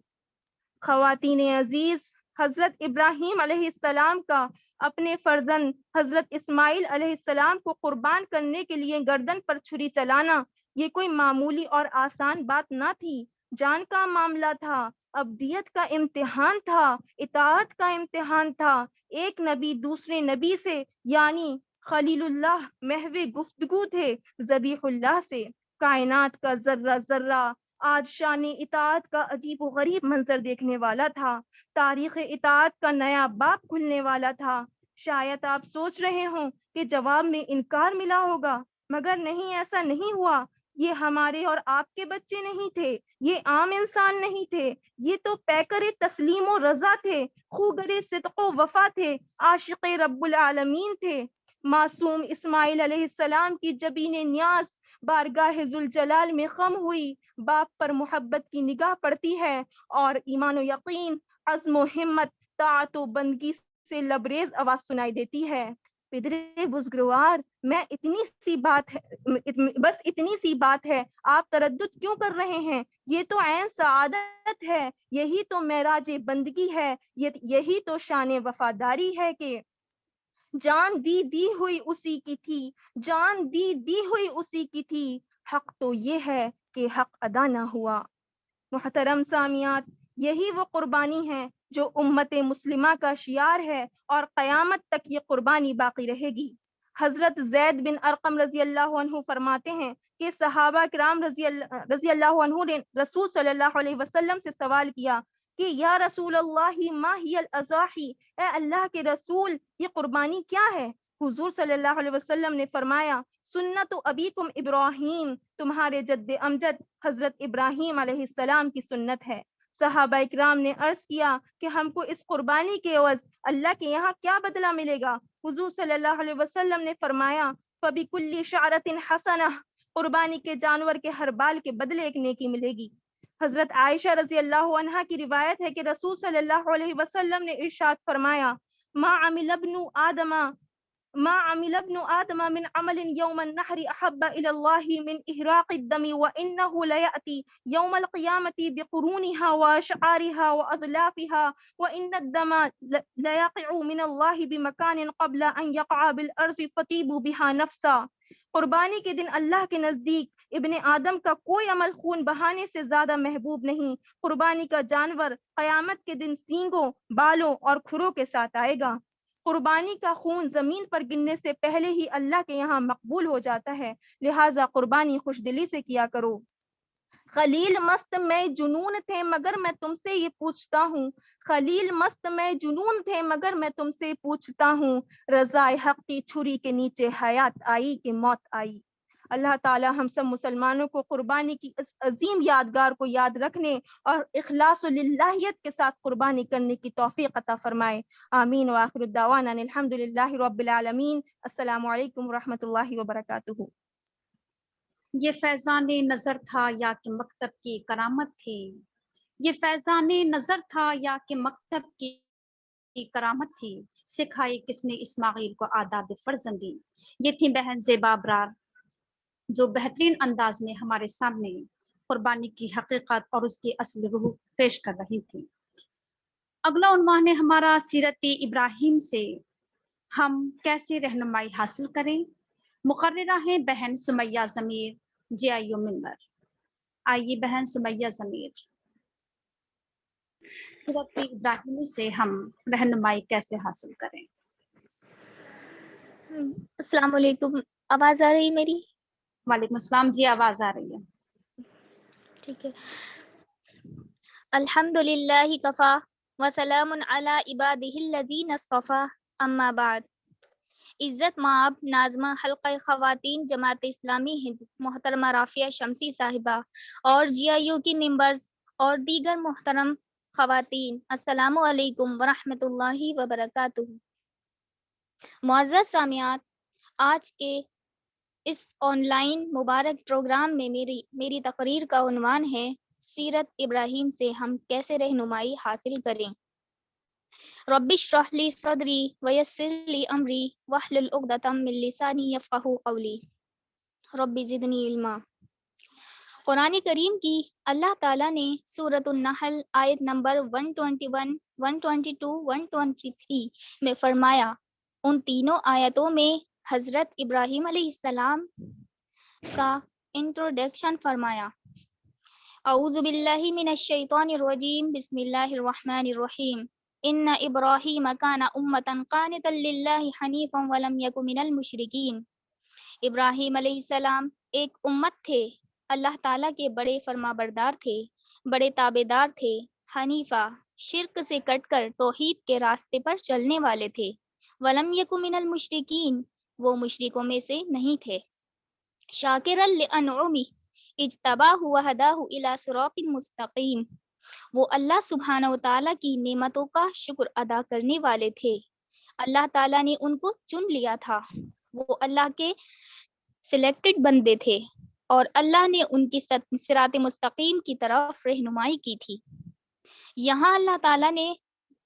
ख़वातीन अजीज, हजरत इब्राहीम अलैहिस्सलाम का अपने फर्जंद हजरत इस्माइल अलैहिस्सलाम को कुर्बान करने के लिए गर्दन पर छुरी चलाना ये कोई मामूली और आसान बात ना थी। जान का मामला था, अब्दियत का इम्तिहान था, इताअत का इम्तिहान था। एक नबी दूसरे नबी से यानी खलीलुल्लाह महवे गुफ्तगू थे ज़बीहुल्लाह से। कायनात का जर्रा जर्रा आज शान इताअत का अजीब व गरीब मंजर देखने वाला था। तारीख इताअत का नया बाब खुलने वाला था। शायद आप सोच रहे हों कि जवाब में इनकार मिला होगा, मगर नहीं, ऐसा नहीं हुआ। ये हमारे और आपके बच्चे नहीं थे, ये आम इंसान नहीं थे, ये तो पैकर तस्लीम व रजा थे, खूगरे सिद्क़ो वफा थे, आशिक़े रब्बुल आलमीन थे। मासूम इस्माइल अलैहिस्सलाम की जबीने न्यास बारगाह जुल जलाल में खम हुई। बाप पर मोहब्बत की निगाह पड़ती है और ईमान व यकीन, अज़्म व हिम्मत, ताअत व बंदगी से लबरेज आवाज सुनाई देती है। پدرے بزرگوار میں بس اتنی سی بات ہے، آپ تردد کیوں کر رہے ہیں؟ یہ تو عین سعادت ہے، یہی تو معراج بندگی ہے، یہی تو شان وفاداری ہے کہ جان دی ہوئی اسی کی تھی، جان دی ہوئی اسی کی تھی، حق تو یہ ہے کہ حق ادا نہ ہوا۔ محترم سامعات، یہی وہ قربانی ہے جو امت مسلمہ کا شعار ہے اور قیامت تک یہ قربانی باقی رہے گی۔ حضرت زید بن ارقم رضی اللہ عنہ فرماتے ہیں کہ صحابہ کرام رضی اللہ عنہ نے رسول صلی اللہ علیہ وسلم سے سوال کیا کہ یا رسول اللہ ما ہی الاضاحی، اے اللہ کے رسول یہ قربانی کیا ہے؟ حضور صلی اللہ علیہ وسلم نے فرمایا سنت ابیکم ابراہیم، تمہارے جد امجد حضرت ابراہیم علیہ السلام کی سنت ہے۔ صحابہ اکرام نے عرض کیا کہ ہم کو اس قربانی کے عوض اللہ کے یہاں کیا بدلہ ملے گا؟ حضور صلی اللہ علیہ وسلم نے فرمایا فَبِكُلِّ شَعْرَةٍ حَسَنَةٍ، قربانی کے جانور کے ہر بال کے بدلے ایک نیکی ملے گی۔ حضرت عائشہ رضی اللہ عنہا کی روایت ہے کہ رسول صلی اللہ علیہ وسلم نے ارشاد فرمایا ما عمل ابن آدم من عمل يوم النحر أحب إلى الله من إهراق الدم وإنه ليأتي يوم القيامة بقرونها وأشعارها وأظلافها وإن الدم ليقع من الله بمكان قبل أن يقع بالأرض فطيبوا بها نفسا۔ قربانی کے دن اللہ کے نزدیک ابن آدم کا کوئی عمل خون بہانے سے زیادہ محبوب نہیں۔ قربانی کا جانور قیامت کے دن سینگوں، بالوں اور کھروں کے ساتھ آئے گا۔ قربانی کا خون زمین پر گرنے سے پہلے ہی اللہ کے یہاں مقبول ہو جاتا ہے، لہٰذا قربانی خوش دلی سے کیا کرو۔ خلیل مست میں جنون تھے مگر میں تم سے یہ پوچھتا ہوں، خلیل مست میں جنون تھے مگر میں تم سے پوچھتا ہوں، رضائے حق کی چھری کے نیچے حیات آئی کہ موت آئی۔ اللہ تعالی ہم سب مسلمانوں کو قربانی کی اس عظیم یادگار کو یاد رکھنے اور اخلاص و للہیت کے ساتھ قربانی کرنے کی توفیق عطا فرمائے، آمین۔ وآخر الدعوانا الحمد للہ رب العالمین۔ السلام علیکم ورحمۃ اللہ وبرکاتہ۔ یہ فیضان نظر تھا یا کہ مکتب کی کرامت تھی، یہ فیضان نظر تھا یا کہ مکتب کی کرامت تھی، سکھائی کس نے اسماعیل کو آداب فرزندی۔ یہ تھی بہن زیبا ابرار جو بہترین انداز میں ہمارے سامنے قربانی کی حقیقت اور اس کی اصل روح پیش کر رہی تھی۔ اگلا عنوان ہے ہمارا سیرت ابراہیم سے ہم کیسے رہنمائی حاصل کریں۔ مقررہ ہیں بہن سمیہ ضمیر GIU ممبر۔ آئیے بہن سمیہ ضمیر، سیرت ابراہیمی سے ہم رہنمائی کیسے حاصل کریں۔ السلام علیکم، آواز آ رہی میری؟ وعلیکم السلام، جی آواز آ رہی ہے۔ ٹھیک ہے۔ الحمد للہ کفا وسلام علی عبادہ الذین اصطفیٰ، اما بعد۔ عزت مآب ناظمہ حلقہ خواتین جماعت اسلامی ہند محترمہ رافعہ شمسی صاحبہ اور GIU کی ممبرز اور دیگر محترم خواتین، السلام علیکم ورحمۃ اللہ وبرکاتہ۔ معزز سامعات، آج کے اس آن لائن مبارک پروگرام میں میری تقریر کا عنوان ہے سیرت ابراہیم سے ہم کیسے رہنمائی حاصل کریں۔ رب اشرح لی صدری ویسر لی امری واحلل عقدۃ من لسانی یفقہوا قولی، رب زدنی علما۔ قرآن کریم کی اللہ تعالیٰ نے سورۃ النحل آیت نمبر 121، 122، 123 میں فرمایا، ان تینوں آیتوں میں حضرت ابراہیم علیہ السلام کا انٹروڈکشن فرمایا۔ اعوذ باللہ من الشیطان الرجیم، بسم اللہ الرحمن الرحیم۔ ان ابراہیم کان امۃ قانتا للہ حنیفا ولم یک من المشرکین۔ ابراہیم علیہ السلام ایک امت تھے، اللہ تعالیٰ کے بڑے فرما بردار تھے، بڑے تابع دار تھے، حنیفہ شرک سے کٹ کر توحید کے راستے پر چلنے والے تھے، ولم یک من المشرکین وہ مشرکوں میں سے نہیں تھے، شاکرا لانعمہ اجتباہ وہداہ الی صراط مستقیم وہ اللہ سبحانہ و تعالیٰ کی نعمتوں کا شکر ادا کرنے والے تھے، اللہ تعالیٰ نے ان کو چن لیا تھا، وہ اللہ کے سلیکٹڈ بندے تھے اور اللہ نے ان کی صراط مستقیم کی طرف رہنمائی کی تھی۔ یہاں اللہ تعالیٰ نے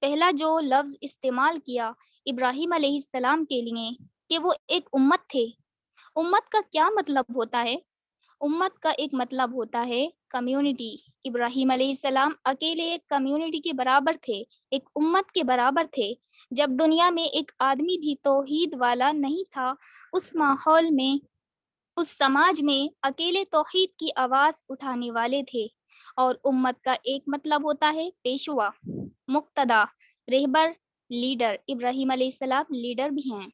پہلا جو لفظ استعمال کیا ابراہیم علیہ السلام کے لیے کہ وہ ایک امت تھے۔ امت کا کیا مطلب ہوتا ہے؟ امت کا ایک مطلب ہوتا ہے کمیونٹی۔ ابراہیم علیہ السلام اکیلے ایک کمیونٹی کے برابر تھے، ایک امت کے برابر تھے۔ جب دنیا میں ایک آدمی بھی توحید والا نہیں تھا، اس ماحول میں، اس سماج میں اکیلے توحید کی آواز اٹھانے والے تھے۔ اور امت کا ایک مطلب ہوتا ہے پیشوا، مقتدا، رہبر، لیڈر۔ ابراہیم علیہ السلام لیڈر بھی ہیں۔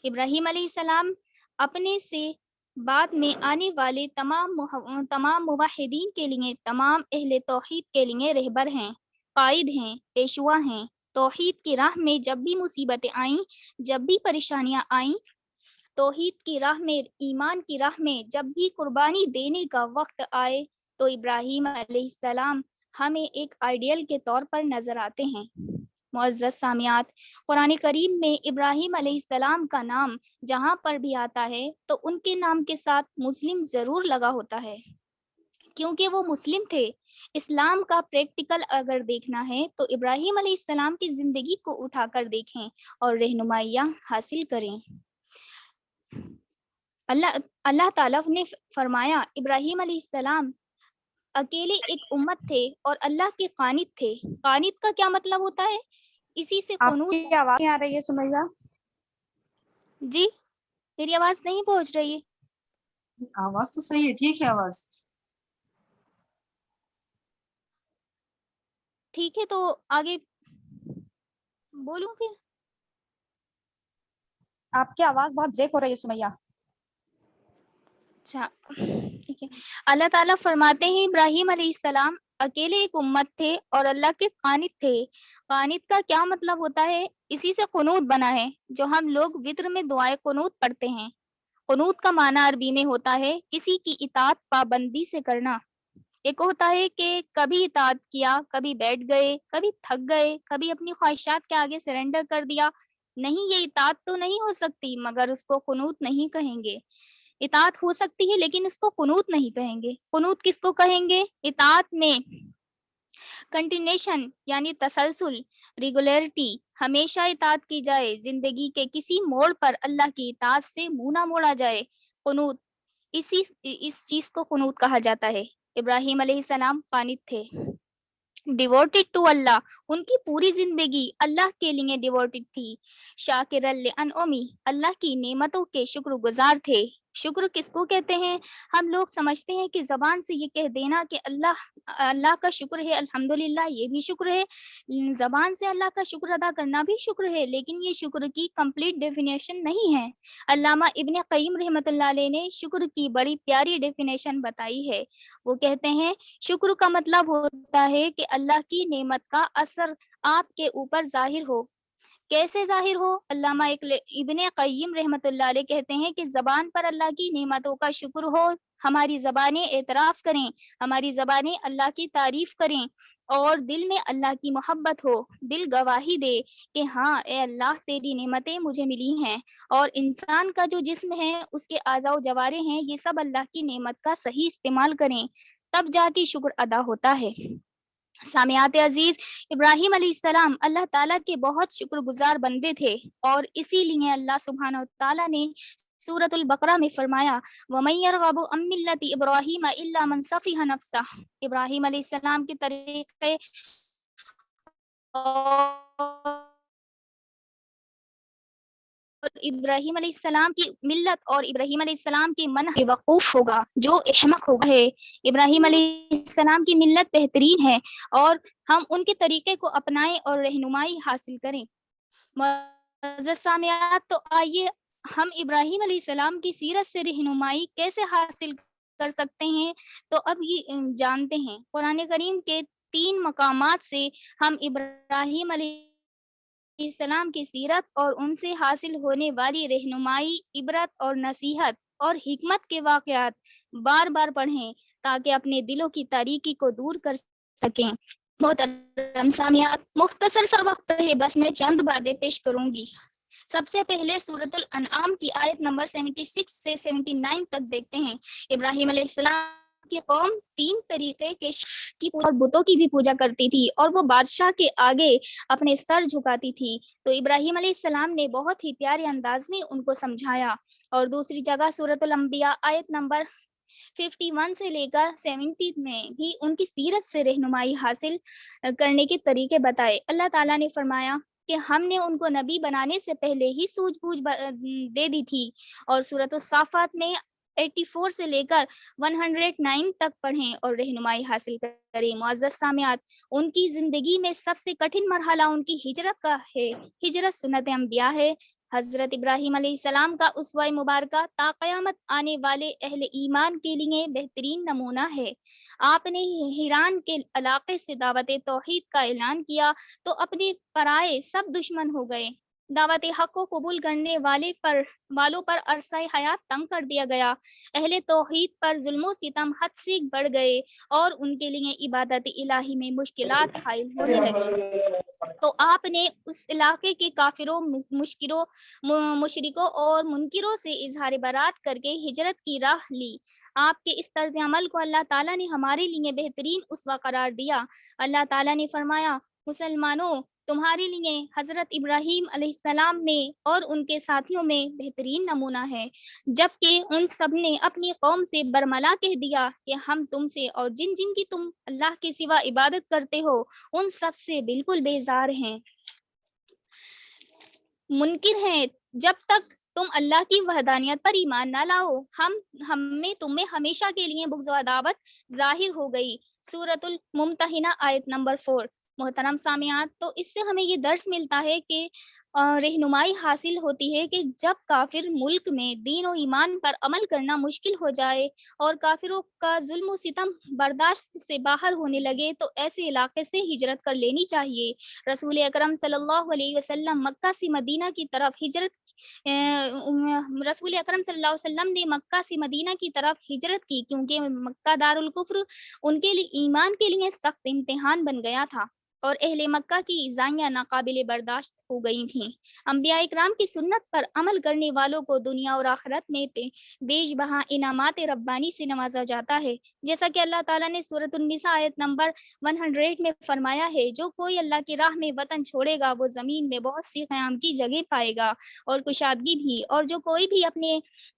ابراہیم علیہ السلام اپنے سے بعد میں آنے والے تمام موحدین کے لیے، تمام اہل توحید کے لیے رہبر ہیں، قائد ہیں، پیشوا ہیں۔ توحید کی راہ میں جب بھی مصیبتیں آئیں، جب بھی پریشانیاں آئیں، توحید کی راہ میں، ایمان کی راہ میں جب بھی قربانی دینے کا وقت آئے، تو ابراہیم علیہ السلام ہمیں ایک آئیڈیل کے طور پر نظر آتے ہیں۔ معزز سامعات، قرآن کریم میں ابراہیم علیہ السلام کا نام جہاں پر بھی آتا ہے تو ان کے نام کے ساتھ مسلم ضرور لگا ہوتا ہے، کیونکہ وہ مسلم تھے۔ اسلام کا پریکٹیکل اگر دیکھنا ہے تو ابراہیم علیہ السلام کی زندگی کو اٹھا کر دیکھیں اور رہنمائیاں حاصل کریں۔ اللہ تعالیٰ نے فرمایا ابراہیم علیہ السلام اکیلے ایک امت تھے اور اللہ کے قانت تھے۔ قانت کا کیا مطلب ہوتا ہے؟ اسی سے آپ قنوت۔ کی آواز نہیں آ رہی ہے سمیہ؟ جی میری آواز نہیں پہنچ رہی ہے؟ آواز تو صحیح ہے، ٹھیک ہے آواز۔ ٹھیک ہے تو آگے بولوں پھر؟ آپ کی آواز بہت بریک ہو رہی ہے سمیہ۔ اچھا ٹھیک ہے۔ اللہ تعالیٰ فرماتے ہیں ابراہیم علیہ السلام اکیلے ایک امت تھے اور اللہ کے قانت تھے۔ قانت کا کیا مطلب ہوتا ہے؟ اسی سے قنوت بنا ہے، جو ہم لوگ وطر میں دعائے قنوت پڑھتے ہیں۔ قنوت کا معنی عربی میں ہوتا ہے کسی کی اطاعت پابندی سے کرنا۔ ایک ہوتا ہے کہ کبھی اطاعت کیا، کبھی بیٹھ گئے، کبھی تھک گئے، کبھی اپنی خواہشات کے آگے سرنڈر کر دیا۔ نہیں، یہ اطاعت تو نہیں ہو سکتی، مگر اس کو قنوت نہیں کہیں گے۔ اطاعت ہو سکتی ہے لیکن اس کو قنوت نہیں کہیں گے۔ قنوت کس کو کہیں گے؟ اطاعت میں کنٹینیشن یعنی تسلسل، ریگولیرٹی، ہمیشہ اطاعت کی جائے، زندگی کے کسی موڑ پر اللہ کی اطاعت سے منہ نہ موڑا جائے۔ قنوت، اس چیز کو قنوت کہا جاتا ہے۔ ابراہیم علیہ السلام قانت تھے، ڈیووٹڈ ٹو اللہ، ان کی پوری زندگی اللہ کے لیے ڈیووٹڈ تھی۔ شاکر لانعمی، اللہ کی نعمتوں کے شکر گزار تھے۔ شکر کس کو کہتے ہیں؟ ہم لوگ سمجھتے ہیں کہ زبان سے یہ کہہ دینا کہ اللہ کا شکر ہے، الحمدللہ، یہ بھی شکر ہے، زبان سے اللہ کا شکر ادا کرنا بھی شکر ہے، لیکن یہ شکر کی کمپلیٹ ڈیفینیشن نہیں ہے۔ علامہ ابن قیم رحمۃ اللہ علیہ نے شکر کی بڑی پیاری ڈیفینیشن بتائی ہے۔ وہ کہتے ہیں شکر کا مطلب ہوتا ہے کہ اللہ کی نعمت کا اثر آپ کے اوپر ظاہر ہو۔ کیسے ظاہر ہو؟ علامہ ابن قیم رحمۃ اللہ علیہ کہتے ہیں کہ زبان پر اللہ کی نعمتوں کا شکر ہو، ہماری زبانیں اعتراف کریں، ہماری زبانیں اللہ کی تعریف کریں، اور دل میں اللہ کی محبت ہو، دل گواہی دے کہ ہاں اے اللہ تیری نعمتیں مجھے ملی ہیں، اور انسان کا جو جسم ہے، اس کے اعضاء و جوارے ہیں، یہ سب اللہ کی نعمت کا صحیح استعمال کریں، تب جا کے شکر ادا ہوتا ہے۔ سامعات عزیز، ابراہیم علیہ السلام اللہ تعالیٰ کے بہت شکر گزار بندے تھے، اور اسی لیے اللہ سبحانہ وتعالیٰ نے سورۃ البقرہ میں فرمایا وَمَن يَرْغَبُ عَن مِّلَّةِ إِبْرَاهِيمَ إِلَّا مَن سَفِهَ نَفْسَهُ۔ ابراہیم علیہ السلام کے طریقے اور ابراہیم علیہ السلام کی ملت اور ابراہیم علیہ السلام کی منہج وقوف ہوگا جو احمق ہوگا ہے۔ ابراہیم علیہ السلام کی ملت بہترین ہے، اور ہم ان کے طریقے کو اپنائیں اور رہنمائی حاصل کریں۔ معزز سامعات، تو آئیے ہم ابراہیم علیہ السلام کی سیرت سے رہنمائی کیسے حاصل کر سکتے ہیں، تو اب یہ جانتے ہیں۔ قرآن کریم کے 3 مقامات سے ہم ابراہیم علیہ السلام کی سیرت اور ان سے حاصل ہونے والی رہنمائی، عبرت اور نصیحت اور حکمت کے واقعات بار بار پڑھیں تاکہ اپنے دلوں کی تاریکی کو دور کر سکیں۔ محترم سامعات، مختصر سا وقت ہے، بس میں چند باتیں پیش کروں گی۔ سب سے پہلے سورۃ الانعام کی آیت نمبر 76 سے 79 تک دیکھتے ہیں۔ ابراہیم علیہ السلام کی قوم 3 طریقے کے की और बुतों की भी पूजा करती थी और वो बादशाह के आगे अपने सर झुकाती थी। तो इब्राहिम अलैहिस्सलाम ने बहुत ही प्यारे अंदाज में उनको समझाया। और दूसरी जगह सूरतुल अंबिया आयत नंबर 51 से लेकर 70 में भी उनकी सीरत से रहनुमाई हासिल करने के तरीके बताए। अल्लाह ताला ने फरमाया कि हमने उनको नबी बनाने से पहले ही सूझबूझ दे दी थी। और सूरत साफात में 84 से लेकर 109 तक पढ़ें और रहनुमाई हासिल करें। मुअज़्ज़ज़ सामियात, उनकी ज़िंदगी में सबसे कठिन मरहला उनकी हिजरत का है। हिजरत सुन्नत अंबिया है। हज़रत इब्राहीम अलैहिस्सलाम का उसवा मुबारका ता क़यामत आने वाले अहले ईमान के लिए बेहतरीन नमूना है। आपने हिरान के इलाके से दावत तौहीद का ऐलान किया तो अपने पराए सब दुश्मन हो गए। दावत हक को कबूल करने वालों पर अरसा हयात तंग कर दिया गया। अहले तौहीद पर जुल्म सितम हद से बढ़ गए और उनके लिए इबादत इलाही में मुश्किलात हाइल होने लगी। तो आपने उस इलाके के काफिरों, मुशरिकों और मुनकिरों से इजहार बरात करके हिजरत की राह ली। आपके इस तर्ज अमल को अल्लाह ताला ने हमारे लिए बेहतरीन उसवा करार दिया। अल्लाह ताला ने फरमाया, मुसलमानों, तुम्हारे लिए हजरत इब्राहीम अलैहिस्सलाम में और उनके साथियों में बेहतरीन नमूना है, जबकि उन सब ने अपनी कौम से बरमला कह दिया कि हम तुमसे और जिन जिन की तुम अल्लाह के सिवा इबादत करते हो उन सब से बिल्कुल बेजार हैं, मुनकिर हैं। जब तक तुम अल्लाह की वहदानियत पर ईमान ना लाओ, हमें तुम्हें हमेशा के लिए बुग़्ज़ व अदावत जाहिर हो गई। सूरतुल मुमतहिना आयत नंबर 4। मोहतरम सामियात, तो इससे हमें ये दर्स मिलता है कि रहनुमाई हासिल होती है कि जब काफिर मुल्क में दीन और ईमान पर अमल करना मुश्किल हो जाए और काफिरों का जुल्म व सितम बर्दाश्त से बाहर होने लगे तो ऐसे इलाके से हिजरत कर लेनी चाहिए। रसूल अकरम सल्लल्लाहु अलैहि वसल्लम मक्का से मदीना की तरफ हिजरत रसूल अकरम सल्लल्लाहु अलैहि वसल्लम ने मक्का से मदीना की तरफ हिजरत की क्योंकि मक्का दारुल कुफ्र उनके लिए ईमान के लिए सख्त इम्तिहान बन गया था और अहले मक्का की इज़ाइयाँ नाकाबिले बर्दाश्त हो गई थीं। अंबिया इकराम की सुन्नत पर अमल करने वालों को दुनिया और आखिरत में बेशबहा इनामात रब्बानी से नवाजा जाता है, जैसा कि अल्लाह ताला ने सूरत निसा आयत नंबर 100 में फरमाया है, जो कोई अल्लाह की राह में वतन छोड़ेगा वो ज़मीन में बहुत सी क़याम की जगह पाएगा और कुशादगी भी, और जो कोई भी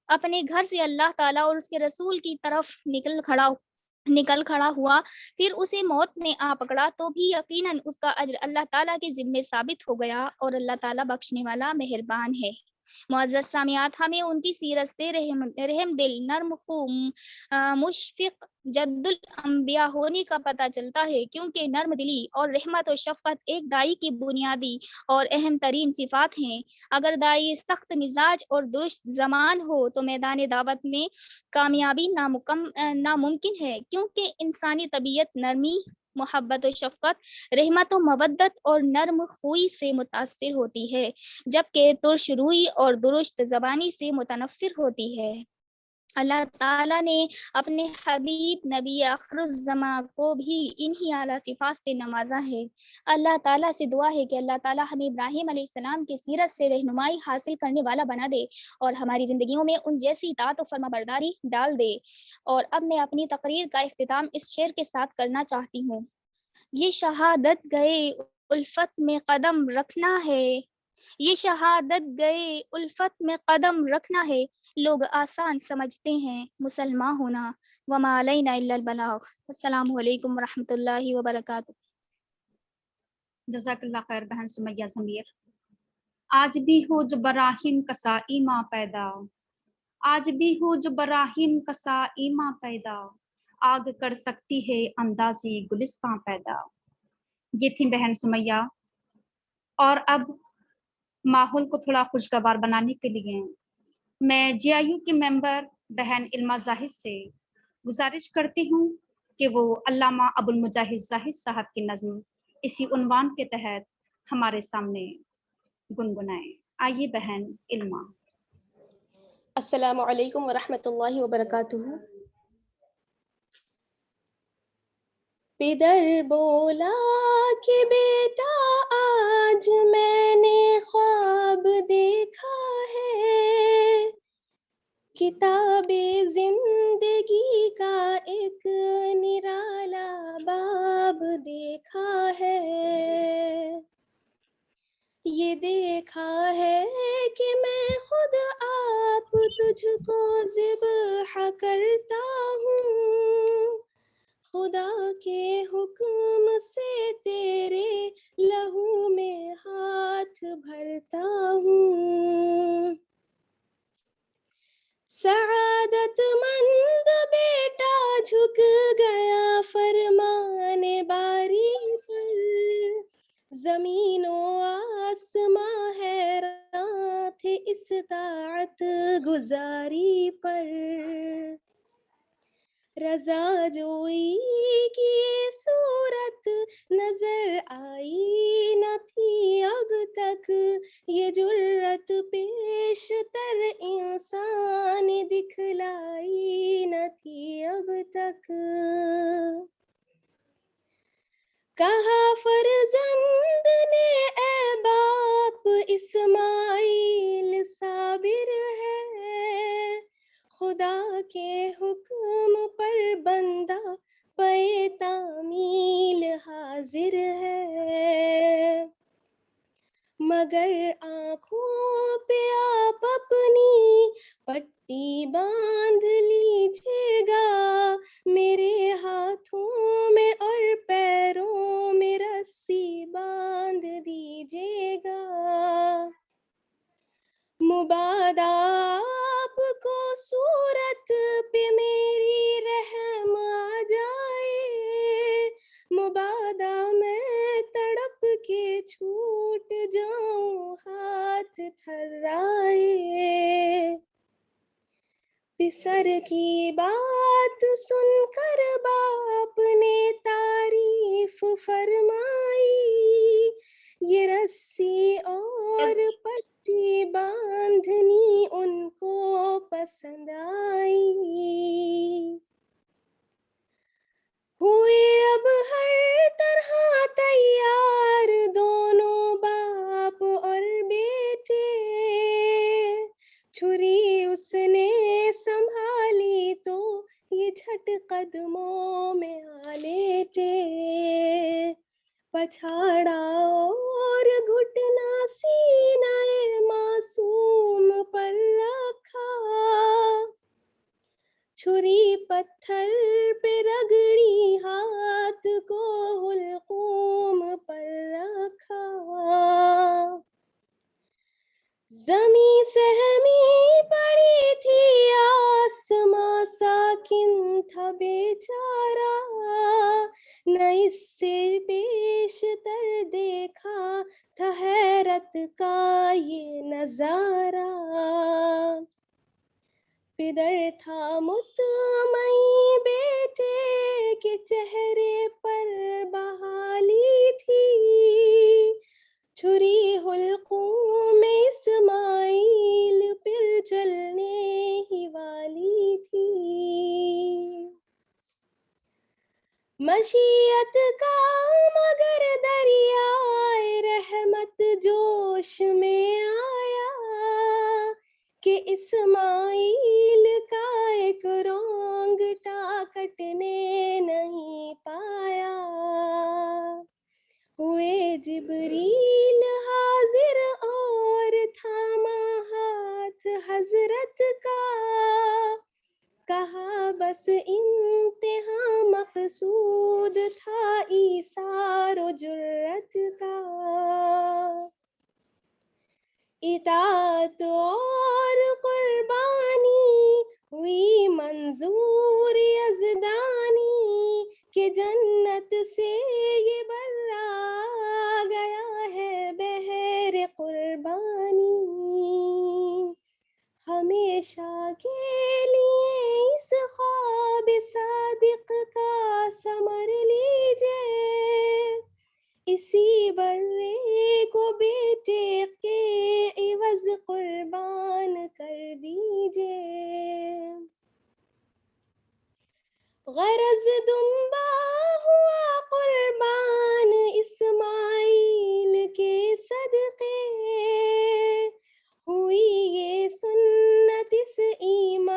अपने घर से अल्लाह ताला और उसके रसूल की तरफ निकल खड़ा हुआ फिर उसे मौत ने आ पकड़ा तो भी यकीनन उसका अज्र अल्लाह ताला के ज़िम्मे साबित हो गया और अल्लाह ताला बख्शने वाला मेहरबान है। मुअज़्ज़ज़ सामियात, हमें उनकी सीरत से रहम दिल, नर्म ख़ूम, मुशफ़िक़, जद्दुल अंबिया होने का पता चलता है, क्योंकि नर्म दिली और रहमत और शफ़क़त एक दाई की बुनियादी और अहम तरीन सिफ़ात हैं। अगर दाई सख्त मिजाज और दुरुस्त ज़मान हो तो मैदान दावत में कामयाबी नामुमकिन है, क्योंकि इंसानी तबीयत नरमी, मोहब्बत और शफ़क़त, रहमत और मवद्दत और नर्म ख़ुई से मुतासिर होती है, जबकि तुर्श रूई और दुरुस्त ज़बानी से मुतनफ़िर होती है। अल्लाह ताला ने अपने हबीब नबी आखिरुज़्ज़मा को भी इन्हीं आला सिफ़ात से नवाजा है। अल्लाह ताला से दुआ है कि अल्लाह ताला हमें इब्राहीम अलैहिस्सलाम की सीरत से रहनुमाई हासिल करने वाला बना दे और हमारी ज़िंदगियों में उन जैसी इताअत और फर्माबरदारी डाल दे। और अब मैं अपनी तकरीर का इख्तिताम इस शेर के साथ करना चाहती हूँ। ये शहादत गए उल्फत में कदम रखना है, ये शहादत गए उल्फत में कदम रखना है, लोग आसान समझते हैं मुसलमान होना, वमा अलैना इल्लल बलाग। अस्सलामु अलैकुम व रहमतुल्लाहि व बरकातुहू। जज़ाकल्लाह खैर बहन सुमैया ज़मीर। आज भी हो जो बराहिम का साईमा पैदा, आज भी हो जो बराहिम का साईमा पैदा, आग कर सकती है अंदाज़े गुलिस्तां पैदा। ये थी बहन सुमैया। और अब माहौल को थोड़ा खुशगवार बनाने के लिए मैं जेआईयू के मेंबर बहन इल्मा जाहिद से गुजारिश करती हूँ कि वो अल्लामा अबुल मुजाहिद जाहिद साहब की नज़्म इसी उन्वान के तहत हमारे सामने गुनगुनाएं। आइए बहन इल्मा। अस्सलामु अलैकुम व रहमतुल्लाहि व बरकातुहू। पिदर बोला कि बेटा आज मैंने ख्वाब देखा है किताबे जिंदगी का एक निराला बाब देखा है, ये देखा है कि मैं खुद आप तुझको ज़िब्ह करता हूँ, खुदा के हुक्म से तेरे लहू में हाथ भरता हूँ। सआदतमंद बेटा झुक गया फरमाने बारी पर, ज़मीनो आसमां हैरान थे इस ताअत गुजारी पर। रज़ा जोई की ये सूरत नजर आई न थी अब तक, ये जुर्रत पेशतर इंसान दिखलाई न थी अब तक। कहा फरजंद ने ए बाप इस्माइल साबिर है, खुदा के हुक्म पर बंदा पे तामील हाजिर है। मगर आँखों पे आप अपनी पट्टी बांध लीजिएगा, मेरे हाथों में और पैरों में रस्सी बांध दीजिएगा। मुबादा आपको सूरत पे मेरी रहम आ जाए, मुबादा मैं तड़प के छूट जाऊं हाथ थर्राए। पिसर की बात सुनकर बाप ने तारीफ फरमाई, ये रस्सी और पट्टी बांधनी उनको पसंद आई। हुए अब हर तरह तैयार दोनों बाप और बेटे, छुरी उसने संभाली तो ये झट कदमों में आ लेटे। पछाड़ा और घुटना सीनाए मासूम पर रखा, छुरी पत्थर पे रगड़ी हाथ को हुलकूम पर रखा। ज़मीं सहमी पड़ी थी आसमां साकिन था बेचारा, न इससे बेशतर देखा था हैरत का ये नजारा। पिदर था मुतमई बेटे के चेहरे पर बहाली थी, छुरी हुल्कों में इस्माइल फिर चलने ही वाली थी। मशीयत का मगर दरियाए रहमत जोश में आया, कि इस्माइल का एक रोंगटा कटने नहीं पाया। हुए जिब्रील हाजिर और थामा हाथ हजरत का, कहा बस इम्तिहान मकसूद था ईसारो जुर्रत का। इताअत और कुर्बानी हुई मंजूर यज़दानी, के जन्नत से ये बर्रा गया है बहर कुर्बानी। हमेशा के लिए इस ख्वाब सादिक का समर लीजिए, इसी बर्रे को बेटे के इवज कुर्बान कर दीजिए। गरज दुम्बा हुआ कुर्बान इस्माइल के सदके, हुई ये सुन्नत इस ईमान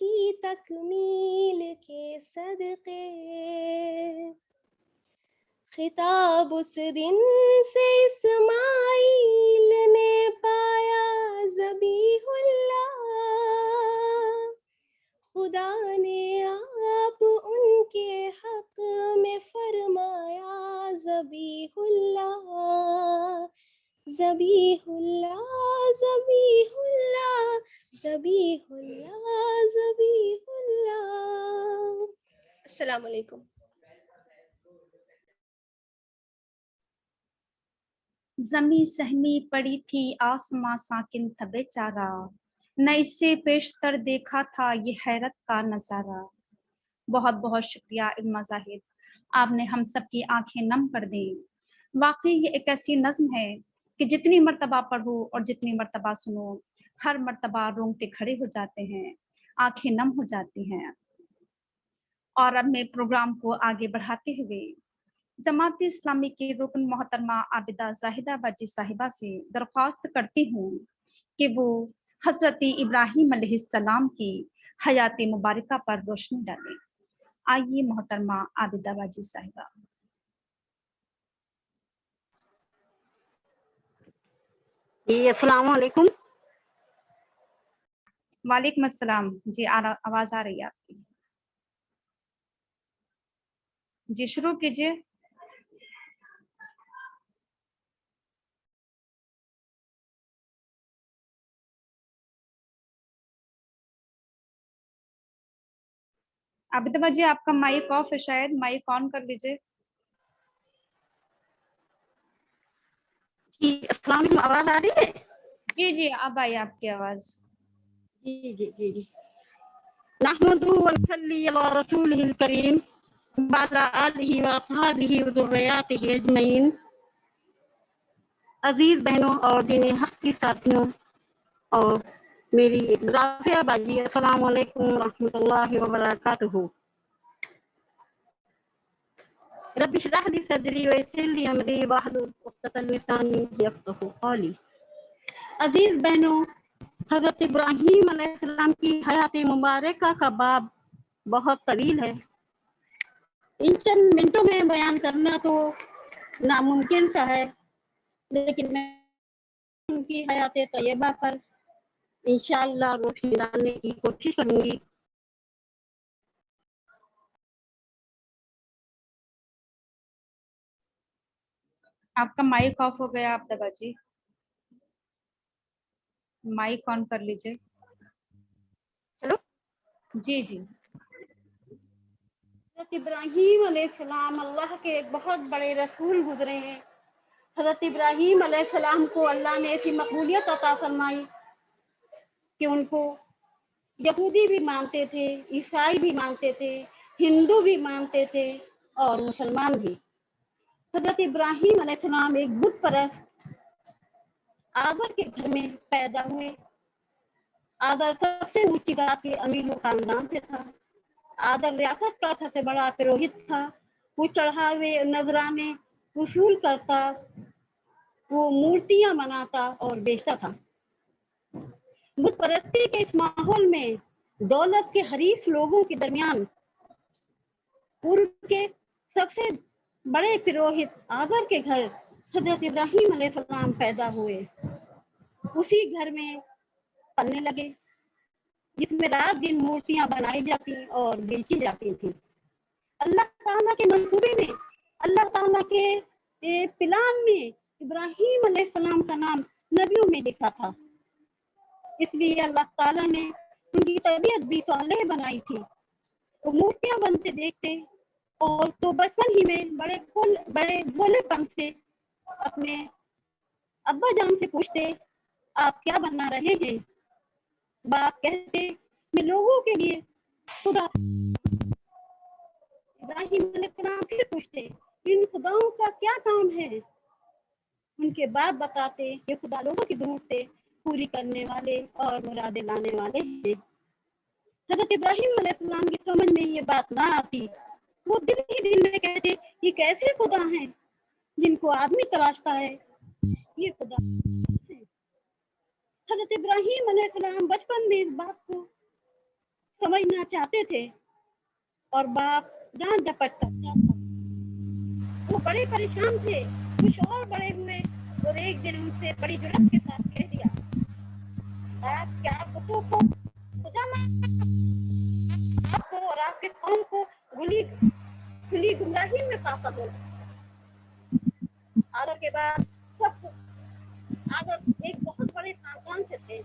की तकमील के सदके खिताब उस दिन से इस्माइल ने पाया ज़बीहुल्लाह खुदा ने आप उनके हक में फरमाया ज़बीहुल्लाह ज़बीहुल्लाह ज़बीहुल्लाह ज़बीहुल्लाह ज़बीहुल्लाह। अस्सलाम वालेकुम। जमी सहमी पड़ी थी आसमां साकिन था बेचारा, न इससे पेशतर देखा था ये हैरत का नजारा। बहुत बहुत शुक्रिया इल्मा जाहिद, आपने हम सब की आंखें नम कर दी। वाकई ये एक ऐसी नज्म है कि जितनी मर्तबा पढ़ो और जितनी मर्तबा सुनो, हर मर्तबा रोंगटे खड़े हो जाते हैं, आंखें नम हो जाती हैं। और अब मैं प्रोग्राम को आगे बढ़ाते हुए जमात इस्लामी के रुकन मोहतरमा आबिदा जाहिदा बाजी साहिबा से दरख्वास्त करती हूँ कि वो हजरत इब्राहिम अलैहिस्सलाम की हयात मुबारका पर रोशनी डालें। आइए मोहतरमा आबिदा बाजी साहिबा। जी अस्सलाम वालेकुम। वालेकुम अस्सलाम। जी आवाज आ रही है आपकी। जी शुरू कीजिए। आबिदा बाजी आपका माइक ऑफ है, शायद माइक ऑन कर लीजिए। जी अस्सलाम वालेकुम, आवाज आ रही है? जी जी अब आई आपकी आवाज। जी जी जी जी। नहमदुहु व नसल्ली अला रसूलिहिल करीम व अला आलिहि व अस्हाबिहि व ज़ुर्रिय्यातिहि अजमईन। अजीज बहनों और दीन हक की साथियों और मेरी राफिया बाजी, अस्सलाम वालेकुम व रहमतुल्लाहि व बरकातुहू। रब्बि इश्रह ली सदरी व यस्सिर ली अमरी वहलुल उक़दतम मिन लिसानी यफ़क़हू क़ौली। अजीज बहनों, हजरत इब्राहीम अलैहिस्सलाम की हयात मुबारका का बाब बहुत तवील है। इन चंद मिनटों में बयान करना तो नामुमकिन सा है, लेकिन मैं उनकी हयात तैयबा पर इंशाअल्लाह रोशनी डालने की कोशिश करूंगी। आपका माइक ऑफ हो गया आबिदा बाजी, माइक ऑन कर लीजिए। हेलो जी जी। हजरत इब्राहीम अलैहिस्सलाम अल्लाह के एक बहुत बड़े रसूल गुजरे हैं। हजरत इब्राहीम अलैहिस्सलाम को अल्लाह ने ऐसी मकबूलियत अता फरमाई कि उनको यहूदी भी मानते थे, ईसाई भी मानते थे, हिंदू भी मानते थे और मुसलमान भी। हजरत इब्राहीम अलैहिस्सलाम एक बुत परस्त आदर के घर में पैदा हुए। आदर सबसे ऊंची जात के अमीर खानदान से था। आदर रियासत का सबसे बड़ा पुरोहित था। वो चढ़ावे नजराने वसूल करता, वो मूर्तियां बनाता और बेचता था। बुत परस्ती के इस माहौल में दौलत के हरीस लोगों के दरमियान पूर्व के सबसे बड़े पुरोहित आदर के घर हजरत इब्राहीम अलैहिस्सलाम पैदा हुए। उसी घर में पलने लगे जिसमें रात दिन मूर्तियां बनाई जाती और बेची जाती थी। अल्लाह ताला के मंसूबे में, अल्लाह ताला के प्लान में इब्राहीम अलैहिस्सलाम का नाम नबियों में लिखा था। इसलिए अल्लाह ताला ने उनकी तबीयत भी सालेह बनाई थी। वो मूर्तियां बनते देखते और तो बचपन ही में बड़े भोलेपन से अपने अब्बा जान से पूछते, आप क्या बना रहे हैं? बाप कहते, मैं लोगों के लिए खुदा। इब्राहीम अलैहिस्सलाम फिर पूछते, इन खुदाओं का क्या काम है? उनके बाप बताते, ये खुदा लोगों की ज़रूरतें पूरी करने वाले और मुरादें लाने वाले हैं। हज़रत इब्राहीम अलैहिस्सलाम की समझ में ये बात ना आती। वो दिन ही दिन में कहते, ये कैसे खुदा हैं जिनको आदमी तराशता है? ये खुदा है। हज़रत इब्राहीम अलैहिस्सलाम बचपन में इस बात को समझना चाहते थे और बाप डांट डपट करता था। वो बड़े परेशान थे, कुछ और बड़े हुए और एक दिन उनसे बड़ी जुर्रत के साथ कह दिया, आप क्या बुतों को खुदा आपको और आपके कौम को खुली गुमराही में फांसा दो। आदर के बाद सब आदर एक बहुत बड़े खानदान से थे।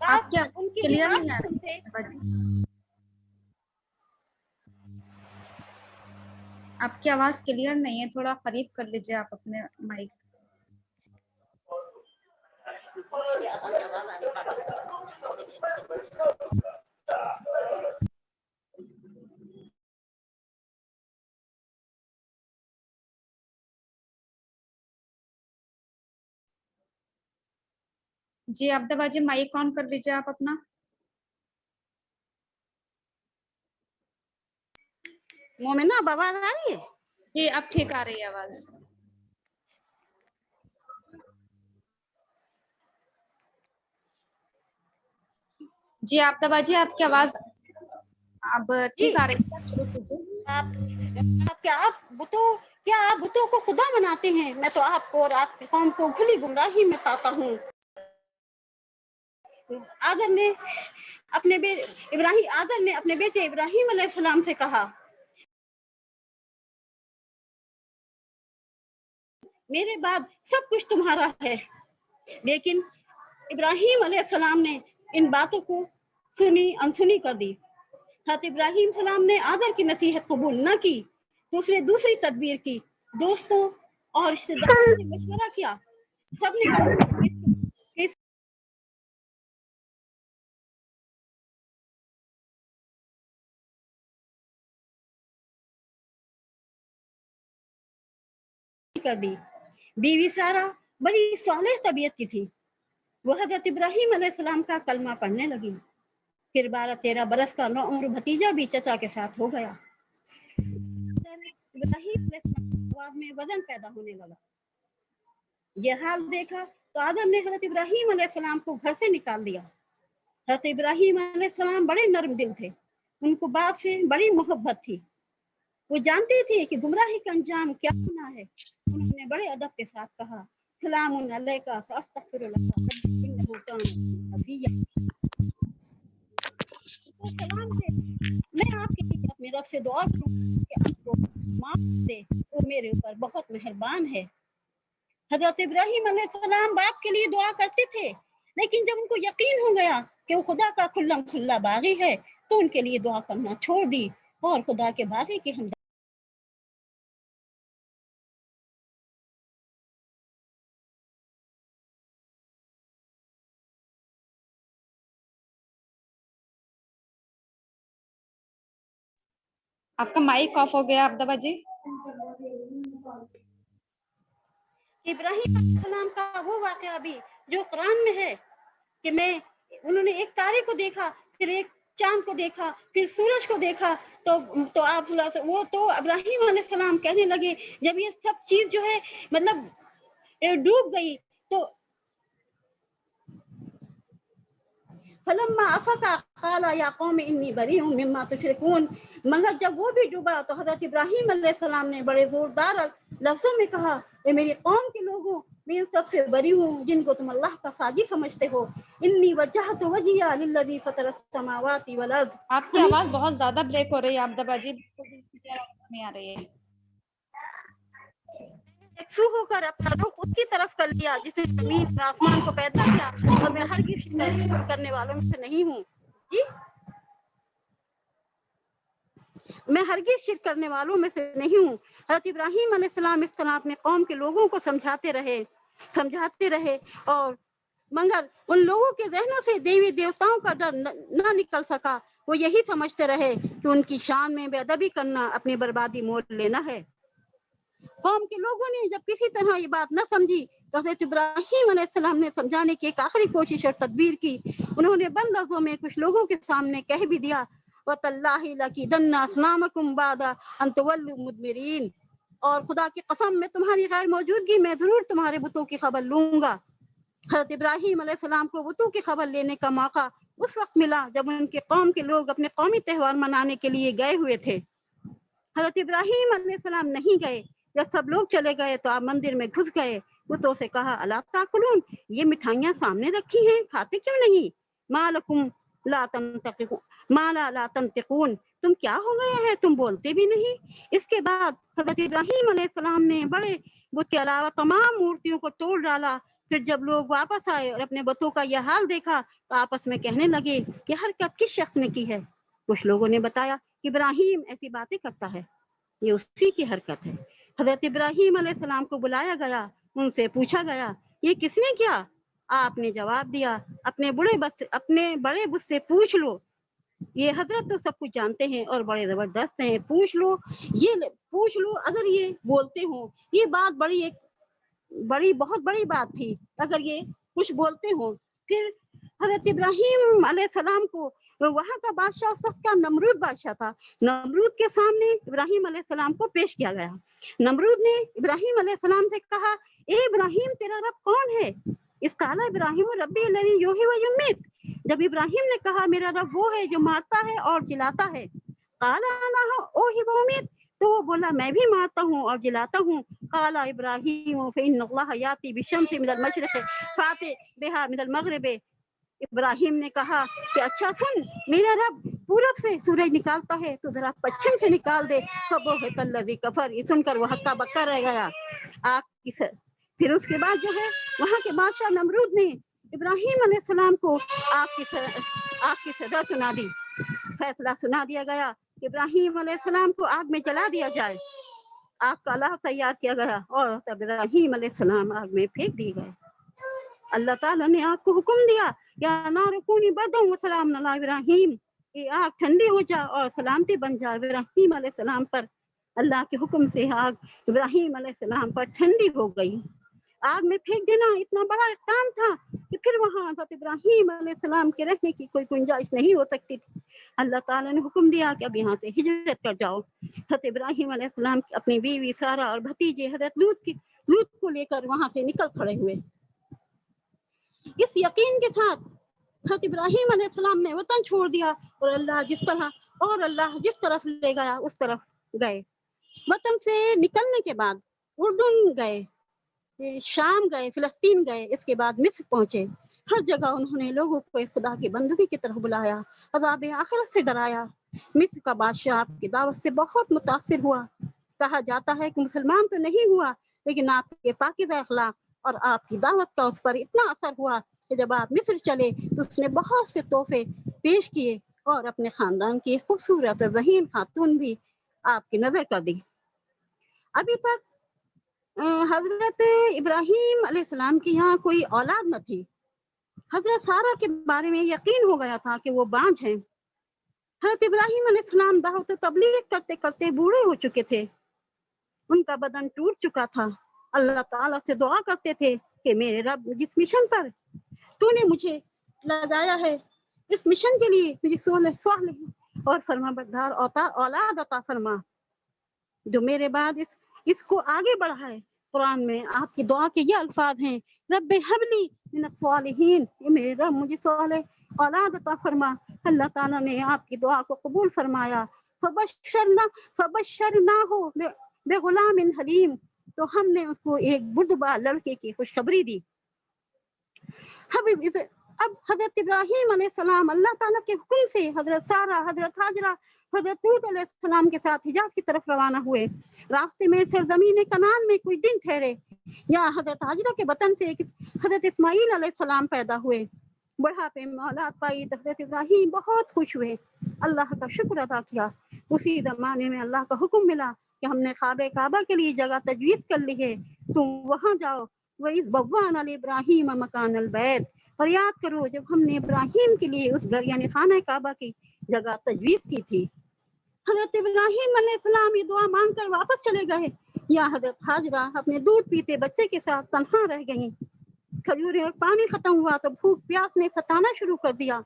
आप क्या उनकी क्लियर बात नहीं आ सुनते रही? आपकी आवाज क्लियर नहीं है, थोड़ा करीब कर लीजिए आप अपने माइक। जी आबदा बाजी, माइक ऑन कर लीजिए आप अपना। मोमिना अब आवाज आ रही है? जी अब ठीक आ रही है आवाज। जी आबदा बाजी, आपकी आवाज अब ठीक आ रही है, शुरू कीजिए। क्या आप बुतों को खुदा बनाते हैं? मैं तो आपको और आपकी कौम को खुली गुमराही में पाता हूँ। आदर ने अपने बेटे इब्राहिम अलैहिस्सलाम से कहा, मेरे बाद सब कुछ तुम्हारा है। लेकिन इब्राहिम अलैहिस्सलाम ने इन बातों को अनसुनी कर दी। हज़रत इब्राहिम सलाम ने आदर की नसीहत कबूल न की, तो उसने दूसरी तदबीर की। दोस्तों और रिश्तेदारों से मशवरा किया, सबने कर दी। बीवी सारा बड़ी सालेह तबीयत की थी। वो हज़रत इब्राहिम अलैहिस्सलाम का कलमा पढ़ने लगी। फिर 12-13 बरस का नौउम्र भतीजा भी चचा के साथ हो गया। इब्राहिम अलैहिस्सलाम में वजन पैदा होने लगा। यह हाल देखा तो आदम ने हज़रत इब्राहिम अलैहिस्सलाम को घर से निकाल दिया। हज़रत इब्राहिम अलैहिस्सलाम बड़े नर्म दिल थे, उनको बाप से बड़ी मोहब्बत थी। वो जानते थे कि गुमराही का अंजाम क्या होना है। उन्होंने बड़े अदब के साथ कहा, सलामुन अलैका फअस्तगफिरुल्लाह इन्नहु कान नबिय्या। सलाम से मैं आपके लिए अपने रब से दुआ करूंगा कि आपको माफ दे, वो मेरे ऊपर बहुत मेहरबान है। हज़रत इब्राहिम अलैहिस्सलाम बाप के लिए दुआ करते थे, लेकिन जब उनको यकीन हो गया कि वो खुदा का खुल्लम खुल्ला बागी है, तो उनके लिए दुआ करना छोड़ दी और खुदा के बागी की हम आपका माइक ऑफ हो गया आबदा बाजी। इब्राहिम अलैहिस्सलाम का वो वाकया भी जो कुरान में है कि उन्होंने एक तारे को देखा, फिर एक चांद को देखा, फिर सूरज को देखा, तो आप वो तो इब्राहिम अलैहिस्सलाम कहने लगे, जब ये सब चीज जो है मतलब डूब गई, तो फलम्मा अफका क़ाला या कौम इन्नी बरीउम मिम्मा तुशरिकून। मगर जब वो भी डूबा तो हज़रत इब्राहिम अलैहिस्सलाम ने बड़े जोरदार लफ्जों में कहा, ए मेरी कौम के लोगों, मैं इन सबसे बरी हूँ जिनको तुम अल्लाह का साजी समझते हो। इन्नी वज्जहतु वजहिया लिल्लज़ी फतरस समावाति वल अर्द। आपकी आवाज बहुत ज्यादा ब्रेक हो रही है आबदा बाजी, नहीं आ रही है। एकसू होकर अपना रुख उसकी तरफ कर लिया जिसने जमीन और आसमान को पैदा किया, और मैं हरगिज़ शिरक करने वालों में से नहीं हूँ। जी, मैं हरगिज़ शिरक करने वालों में से नहीं हूँ। हज़रत इब्राहिम अलैहिस्सलाम इस तरह अपने कौम के लोगों को समझाते रहे और मगर उन लोगों के जहनों से देवी देवताओं का डर न निकल सका। वो यही समझते रहे कि उनकी शान में बेअदबी करना अपनी बर्बादी मोल लेना है। कौम के लोगों ने जब किसी तरह ये बात न समझी तो हज़रत इब्राहिम अलैहिस्सलाम ने समझाने की एक आखिरी कोशिश और तदबीर की। उन्होंने बंद लफ्जों में कुछ लोगों के सामने कह भी दिया, वतल्लाहि लकीदन्ना अस्नामकुम बादा अन तुवल्लु मुदबिरीन, और खुदा की कसम में तुम्हारी गैर मौजूदगी में जरूर तुम्हारे बुतों की खबर लूंगा। हज़रत इब्राहिम अलैहिस्सलाम को बुतों की खबर लेने का मौका उस वक्त मिला जब उनके कौम के लोग अपने कौमी त्यौहार मनाने के लिए गए हुए थे। हजरत इब्राहीम अलैहिस्सलाम नहीं गए। जब सब लोग चले गए तो आप मंदिर में घुस गए। बुतों से कहा, अला ताकुलून, ये मिठाइयाँ सामने रखी हैं, खाते क्यों नहीं? मालकुम ला तंतिकून, माला ला तंतिकून, तुम क्या हो गया है, तुम बोलते भी नहीं। इसके बाद हजरत इब्राहीम अलैहिस्सलाम ने बड़े बुत के अलावा तमाम मूर्तियों को तोड़ डाला। फिर जब लोग वापस आए और अपने बुतों का यह हाल देखा तो आपस में कहने लगे कि हरकत किस शख्स ने की है। कुछ लोगों ने बताया कि इब्राहीम ऐसी बातें करता है, ये उसी की हरकत है। हजरत इब्राहीम अलैहिस्सलाम को बुलाया गया, उनसे पूछा गया, ये किसने किया? आपने जवाब दिया, अपने बड़े बुत से पूछ लो, ये हजरत तो सब कुछ जानते हैं और बड़े जबरदस्त हैं, पूछ लो अगर ये बोलते हो। ये बात बहुत बड़ी बात थी अगर ये कुछ बोलते हो। फिर हजरत इब्राहीम अलैहिस्सलाम को वहाँ का बादशाह उस वक्त का नमरूद बादशाह था। नमरूद के सामने इब्राहीम अलैहिस्सलाम को पेश किया गया। नमरूद ने इब्राहीम अलैहिस्सलाम से कहा, ए इब्राहीम, तेरा रब कौन है? इस काला इब्राहीम रब्बी लरी योही व युमीत। जब इब्राहीम ने कहा, मेरा रब वो है जो मारता है और जिलाता है। काला ना हो ओही व उमीद, तो वो बोला, मैं भी मारता हूँ और जिलाता हूँ। काला इब्राहीम फ़इन्नल्लाह याती बिशम्सि मिनल मशरिक़ फ़ाति बिहा मिनल मग़रिब। इब्राहीम ने कहा कि अच्छा सुन, मेरा रब पूरब से सूरज निकालता है तो जरा पश्चिम से निकाल दे। फबुहितल्लज़ी कफ़र, ये सुनकर वो हक्का बक्का रह गया। फिर उसके बाद जो है वहाँ के बादशाह नमरूद ने इब्राहीम अलैहिस्सलाम को आग की सजा सुना दी। फैसला सुना दिया गया, इब्राहीम अलैहिस्सलाम को आग में जला दिया जाए। आग का अलाव तैयार किया गया और तब इब्राहीम अलैहिस्सलाम आग में फेंक दिए गए। अल्लाह ताला ने आग को हुक्म दिया, या नारुकूनी बरदन व सलाम अला इब्राहीम, ये आग ठंडी हो जा और सलामती बन जा इब्राहीम अलैहिस्सलाम पर। अल्लाह के हुक्म से आग इब्राहीम अलैहिस्सलाम पर ठंडी हो गई। आग में फेंक देना इतना बड़ा काम था कि फिर वहाँ हज़रत इब्राहीम अलैहिस्सलाम के रहने की कोई गुंजाइश नहीं हो सकती थी। अल्लाह ताला ने हुक्म दिया कि अब यहाँ से हिजरत कर जाओ। हज़रत इब्राहीम अलैहिस्सलाम अपनी बीवी सारा और भतीजे हज़रत लूत को लेकर वहाँ से निकल खड़े हुए, इस यकीन के साथ हज़रत इब्राहीम अलैहिस्सलाम ने वतन छोड़ दिया और अल्लाह जिस तरफ ले गया उस तरफ गए। वतन से निकलने के बाद उर्दून गए, शाम गए, फिलिस्तीन गए, इसके बाद मिस्र पहुंचे। हर जगह उन्होंने लोगों को खुदा की बंदगी की तरफ बुलाया, अज़ाब आखिरत से डराया। मिस्र का बादशाह आपकी दावत से बहुत मुतासिर हुआ। कहा जाता है कि मुसलमान तो नहीं हुआ, लेकिन आपके पाकीज़ा अखलाक और आपकी दावत का उस पर इतना असर हुआ कि जब आप मिस्र चले तो उसने बहुत से तोहफे पेश किए और अपने खानदान की खूबसूरत ज़हीन खातून भी आपकी नजर कर दी। अभी तक हजरत इब्राहीम अलैहिस्सलाम की यहाँ कोई औलाद न थी। हजरत सारा के बारे में यकीन हो गया था कि वो बांझ हैं। हजरत इब्राहीम अलैहिस्सलाम दावत तबलीग करते करते बूढ़े हो चुके थे, उनका बदन टूट चुका था। अल्लाह ताला से दुआ करते थे कि मेरे रब, जिस मिशन पर तूने मुझे लगाया है, इस मिशन के लिए मुझे सालेह और फरमाबरदार औलाद अता फरमा, जो मेरे बाद इसको आगे बढ़ाए। कुरान में आपकी दुआ के ये अल्फाज हैं, रब्बे हबली मिनस सालिहीन, मेरे रब मुझे सालेह औलाद अता फरमा। अल्लाह ताला ने आपकी दुआ को कबूल फरमाया। फबश्शरनाहु बिगुलामिन हलीम, तो हमने उसको एक बुर्दबार लड़के की खुशखबरी दी। अब हजरत इब्राहीम अलैहिस्सलाम अल्लाह ताला के हुक्म से हजरत सारा, हजरत हाजरा, हजरत लूत अलैहिस्सलाम के साथ हिजाज की तरफ रवाना हुए। रास्ते में सरजमीन कनान में कुछ दिन ठहरे। यहाँ हजरत हाजरा के वतन से हजरत इस्माईल अलैहिस्सलाम पैदा हुए। बुढ़ापे में औलाद पाई तो हजरत इब्राहीम बहुत खुश हुए, अल्लाह का शुक्र अदा किया। उसी जमाने में अल्लाह का हुक्म मिला कि हमने काबा के लिए जगह तजवीज़ कर ली है, तुम वहाँ जाओ। वइज़ बव्वाना इब्राहीम मकान अलबैत, और याद करो जब हमने इब्राहीम के लिए उस घर यानी खाना काबा की जगह तजवीज़ की थी। हजरत इब्राहीम अलैहिस्सलाम ये दुआ मांगकर वापस चले गए। या हजरत हाजरा अपने दूध पीते बच्चे के साथ तन्हा रह गईं। खजूरें और पानी खत्म हुआ तो भूख प्यास ने सताना शुरू कर दिया।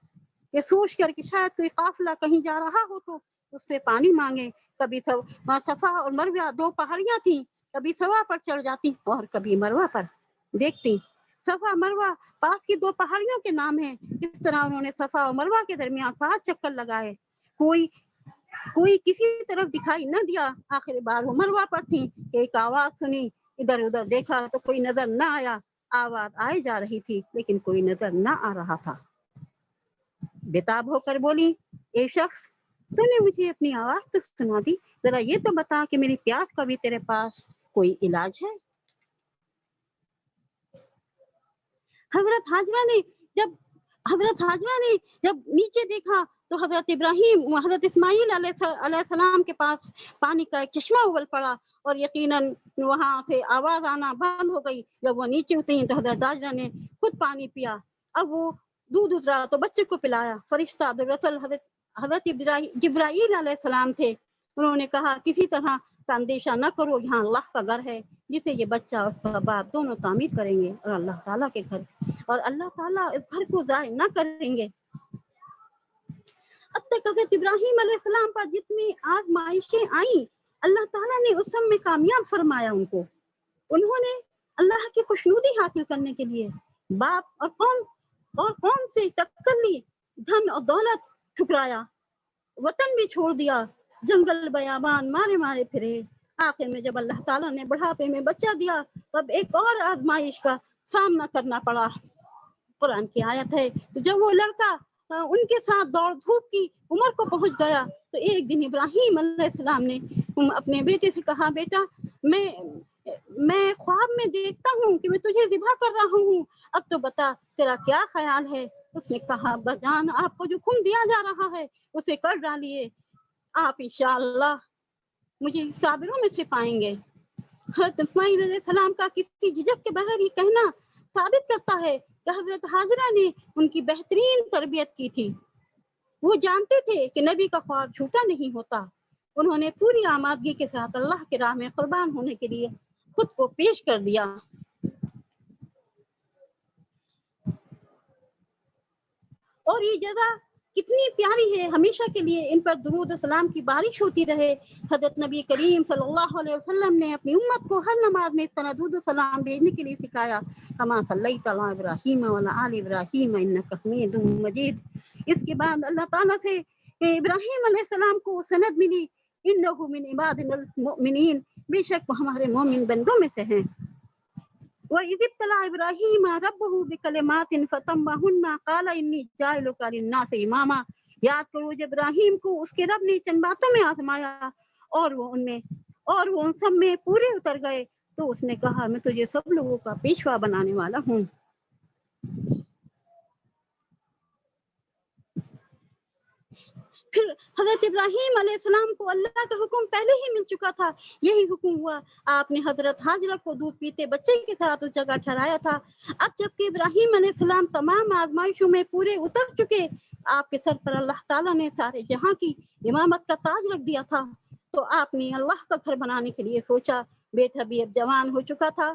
ये सोच कर कि शायद कोई काफिला कहीं जा रहा हो तो उससे पानी मांगे। कभी सफा और मरवा दो पहाड़ियां थी, कभी सवा पर चढ़ जाती और कभी मरवा पर देखती। सफा मरवा पास की दो पहाड़ियों के नाम हैं। इस तरह उन्होंने सफा और मरवा के दरमियान 7 चक्कर लगाए, कोई किसी तरफ दिखाई न दिया। आखिर बार वो मरवा पर थी कि एक आवाज सुनी, इधर उधर देखा तो कोई नजर न आया। आवाज आए जा रही थी लेकिन कोई नजर न आ रहा था। बेताब होकर बोली, ए शख्स, तूने मुझे अपनी आवाज तो सुना दी, जरा ये तो बता कि मेरी प्यास का भी तेरे पास कोई इलाज है? हजरत हाजरा ने जब नीचे देखा तो हजरत इस्माइल अलैहिस्सलाम के पास पानी का एक चश्मा उबल पड़ा और यकीनन वहां से आवाज आना बंद हो गई। जब वो नीचे उतरी तो हजरत हाजरा ने खुद पानी पिया। अब वो दूध उतरा तो बच्चे को पिलाया। फरिश्ता दरअसल हजरत जिब्राईल अलैहिस्सलाम थे। उन्होंने कहा, किसी तरह का अंदेशा न करो, यहाँ अल्लाह का घर है जिसे ये बच्चा और उसका बाप दोनों तामीर करेंगे और अल्लाह ताला के घर, और अल्लाह ताला इस घर को ज़ाय न करेंगे। अब तक हज़रत इब्राहीम अलैहिस्सलाम पर जितनी आज़माइशें आई, अल्लाह ताला ने उस सब में कामयाब फरमाया उनको। उन्होंने अल्लाह की खुशनुदी हासिल करने के लिए बाप और कौम से टक्कर ली, धन और दौलत ठुकराया, वतन भी छोड़ दिया, जंगल बयाबान मारे फिरे। आखिर में जब अल्लाह ताला ने बुढ़ापे में बच्चा दिया तब एक और आजमाइश का सामना करना पड़ा। कुरान की आयत है, जब वो लड़का उनके साथ दौड़ धूप की उम्र को पहुंच गया तो एक दिन इब्राहीम अलैहिस्सलाम ने अपने बेटे से कहा, बेटा मैं ख्वाब में देखता हूँ कि मैं तुझे ज़िबा कर रहा हूँ, अब तो बता तेरा क्या ख्याल है? उसने कहा, बजान आपको जो हुक्म दिया जा रहा है उसे कर डालिए, आप इंशाअल्लाह मुझे साबिरों में से पाएंगे। हज़रत इस्माइल अलैहिस्सलाम का किसी झिझक के बगैर ये कहना साबित करता है कि हज़रत हाजरा ने उनकी बेहतरीन तरबियत की थी। वो जानते थे कि नबी का ख्वाब झूठा नहीं होता। उन्होंने पूरी आमादगी के साथ अल्लाह की राह में कुर्बान होने के लिए खुद को पेश कर दिया। और ये जगह कितनी प्यारी है, हमेशा के लिए इन पर दुरूद और सलाम की बारिश होती रहे। हज़रत नबी करीम सल्लल्लाहु अलैहि वसल्लम ने अपनी उम्मत को हर नमाज में इस तरह दुरूद और सलाम भेजने के लिए सिखाया, कमा सल्लैता अला इब्राहीम व अला आलि इब्राहीम इन्नका हमीदुम मजीद। इसके बाद अल्लाह ताला से इब्राहीम अलैहिस्सलाम को सनद मिली, इन्नहु मिन इबादिल मुमिनीन, बेशक वो हमारे मोमिन बंदों में से हैं। वइज़िब्तला इब्राहीम रब्बहु बिकलिमातिन फतम्महुन्ना क़ाला इन्नी जाइलुका लिन्नासि इमामा। याद करो जब इब्राहीम को उसके रब ने चंद बातों में आजमाया और वो उन सब में पूरे उतर गए तो उसने कहा, मैं तुझे सब लोगों का पेशवा बनाने वाला हूँ। फिर हजरत इब्राहीम अलैहिस्सलाम को अल्लाह का हुक्म पहले ही मिल चुका था। यही हुक्म हुआ, आपने हजरत हाजरा को दूध पीते बच्चे के साथ उस जगह ठहराया था। अब जबकि इब्राहीम अलैहिस्सलाम तमाम आजमाइशों में पूरे उतर चुके, आपके सर पर अल्लाह ताला ने सारे जहां की इमामत का ताज रख दिया था, तो आपने अल्लाह का घर बनाने के लिए सोचा। बेटा भी अब जवान हो चुका था।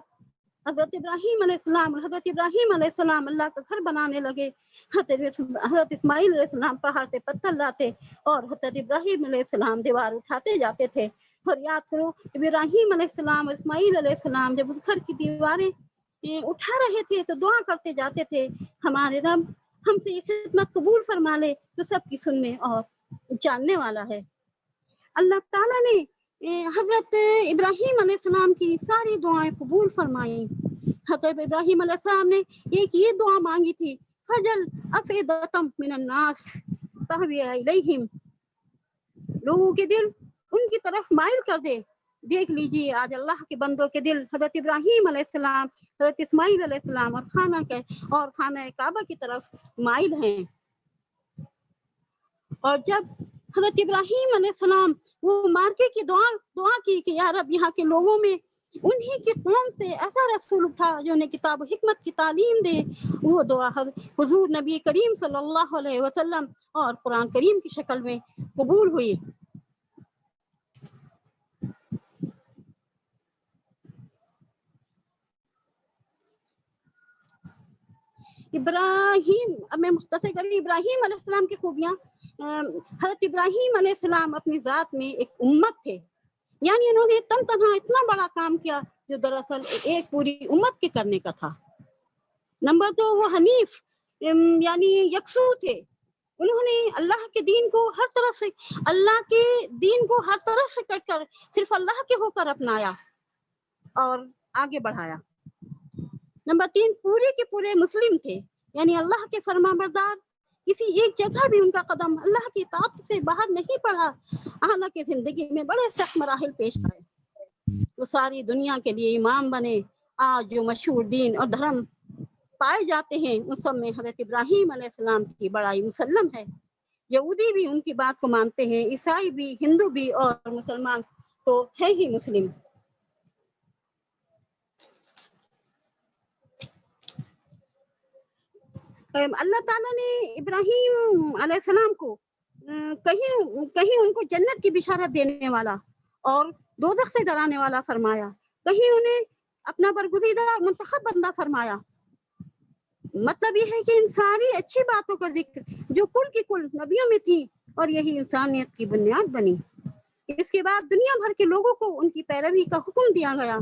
हजरत इब्राहीम अलैहिस्सलाम अल्लाह का घर बनाने लगे। हजरत इस्माइल अलैहिस्सलाम पहाड़ से पत्थर लाते और हजरत इब्राहीम अलैहिस्सलाम दीवार उठाते जाते थे। और याद करो, इब्राहीम अलैहिस्सलाम और इस्माइल अलैहिस्सलाम जब उस घर की दीवारें उठा रहे थे तो दुआ करते जाते थे, हमारे रब हमसे ये खिदमत कबूल फरमा ले जो सबकी सुनने और जानने वाला है। अल्लाह ताला ने हजरत इब्राहीम अलैहिस्सलाम की सारी दुआएं कबूल फरमाई। हजरत इब्राहीम अलैहिस्सलाम ने एक ये दुआ मांगी थी, फजल अफीदतम मिनन नास तहवी इलैहिम, लोगों के दिल उनकी तरफ माइल कर दे। देख लीजिए आज अल्लाह के बंदों के दिल हजरत इब्राहीम अलैहिस्सलाम, हजरत इस्माइल अलैहिस्सलाम और खाना काबा की तरफ माइल हैं। और जब हजरत इब्राहीम अलैहिस्सलाम वो मार्के की दुआ की कि या रब यहाँ के लोगों में उन्हीं की कौम से ऐसा रसूल उठा जो उन्हें किताब हिकमत की तालीम दे, वो दुआ हुजूर नबी करीम सल्लल्लाहु अलैहि वसल्लम और कुरान करीम की शक्ल में कबूल हुई। मैं मुख्तसर करूँ इब्राहीम अलैहिस्सलाम की खूबियाँ। हज़रत इब्राहीम अलैहिस्सलाम अपनी ज़ात में एक उम्मत थे, यानी उन्होंने तन्हा इतना बड़ा काम किया जो दरअसल एक पूरी उम्मत के करने का था। नंबर 2 वो हनीफ यानी यकसू थे। उन्होंने अल्लाह के दीन को हर तरफ से कट कर सिर्फ अल्लाह के होकर अपनाया और आगे बढ़ाया। नंबर 3 पूरे के पूरे मुस्लिम थे, यानी अल्लाह के फरमाबरदार। किसी एक जगह भी उनका कदम अल्लाह की इताअत से बाहर नहीं पड़ा। हालांकि जिंदगी में बड़े सख्त मराहिल पेश आए, वो सारी दुनिया के लिए इमाम बने। आज जो मशहूर दीन और धर्म पाए जाते हैं उन सब में हजरत इब्राहीम अलैहिस्सलाम की बड़ाई मुसल्लम है। यहूदी भी उनकी बात को मानते हैं, ईसाई भी, हिंदू भी और मुसलमान तो है ही मुस्लिम। अल्लाह ताला ने इब्राहीम अलैहिस्सलाम को कहीं उनको जन्नत की बिशारत देने वाला और दोज़ख से डराने वाला फरमाया, कहीं उन्हें अपना बरगुज़ीदा मुंतखब बंदा फरमाया। मतलब ये है कि इन सारी अच्छी बातों का जिक्र जो कुल की कुल नबियों में थी और यही इंसानियत की बुनियाद बनी। इसके बाद दुनिया भर के लोगों को उनकी पैरवी का हुक्म दिया गया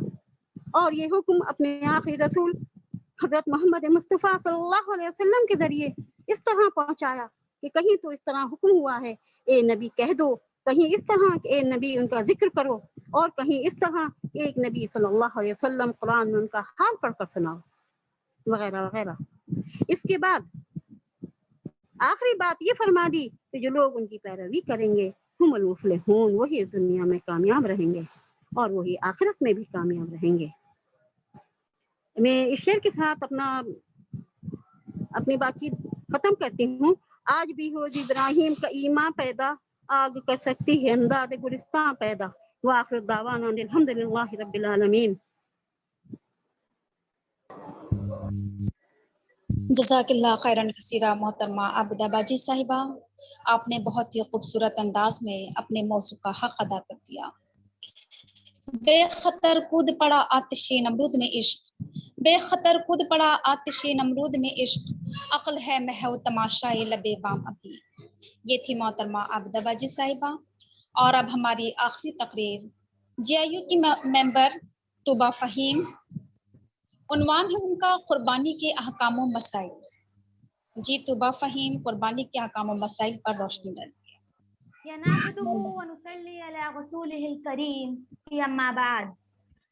और ये हुक्म अपने आखिरी रसूल हजरत मोहम्मद मुस्तफ़ा सल्लल्लाहु अलैहि वसल्लम के जरिए इस तरह पहुंचाया कि कहीं तो इस तरह हुक्म हुआ है, ए नबी कह दो, कहीं इस तरह कि ए नबी उनका जिक्र करो, और कहीं इस तरह कि एक नबी सल्लल्लाहु अलैहि वसल्लम कुरान में उनका हाल पढ़कर सुनाओ, वगैरह वगैरह। इसके बाद आखिरी बात ये फरमा दी कि जो लोग उनकी पैरवी करेंगे हुमुल मुफलिहून, वही दुनिया में कामयाब रहेंगे और वही आखिरत में भी कामयाब रहेंगे। मैं इस शेर के साथ अपनी बातचीत खत्म करती हूँ। आज भी हो जो इब्राहिम का ईमान पैदा, आग कर सकती है अंदाज़ गुलिस्तां पैदा। व आखिर दावाना अल्हम्दुलिल्लाहि रब्बिल आलमीन। जज़ाकिल्लाह खैरन कसीरा। मोहतरमा आबिदा बाजी साहिबा, आपने बहुत ही खूबसूरत अंदाज में अपने मौजू का हक अदा कर दिया। बेखतर कूद पड़ा आतिशे नमरूद में इश्क, बेखतर कूद पड़ा आतिशे नमरूद में इश्क, अक्ल है महव तमाशाए लबे बाम अभी। ये थी मोहतरमा आबिदा बाजी साहिबा। और अब हमारी आखिरी तकरीर जेआईयू की मेंबर तुबा फहीम, उन्वान है उनका कुर्बानी के अहकाम व मसाइल। जी तुबा फहीम, कुर्बानी के अहकाम व मसाइल पर रोशनी डालिए।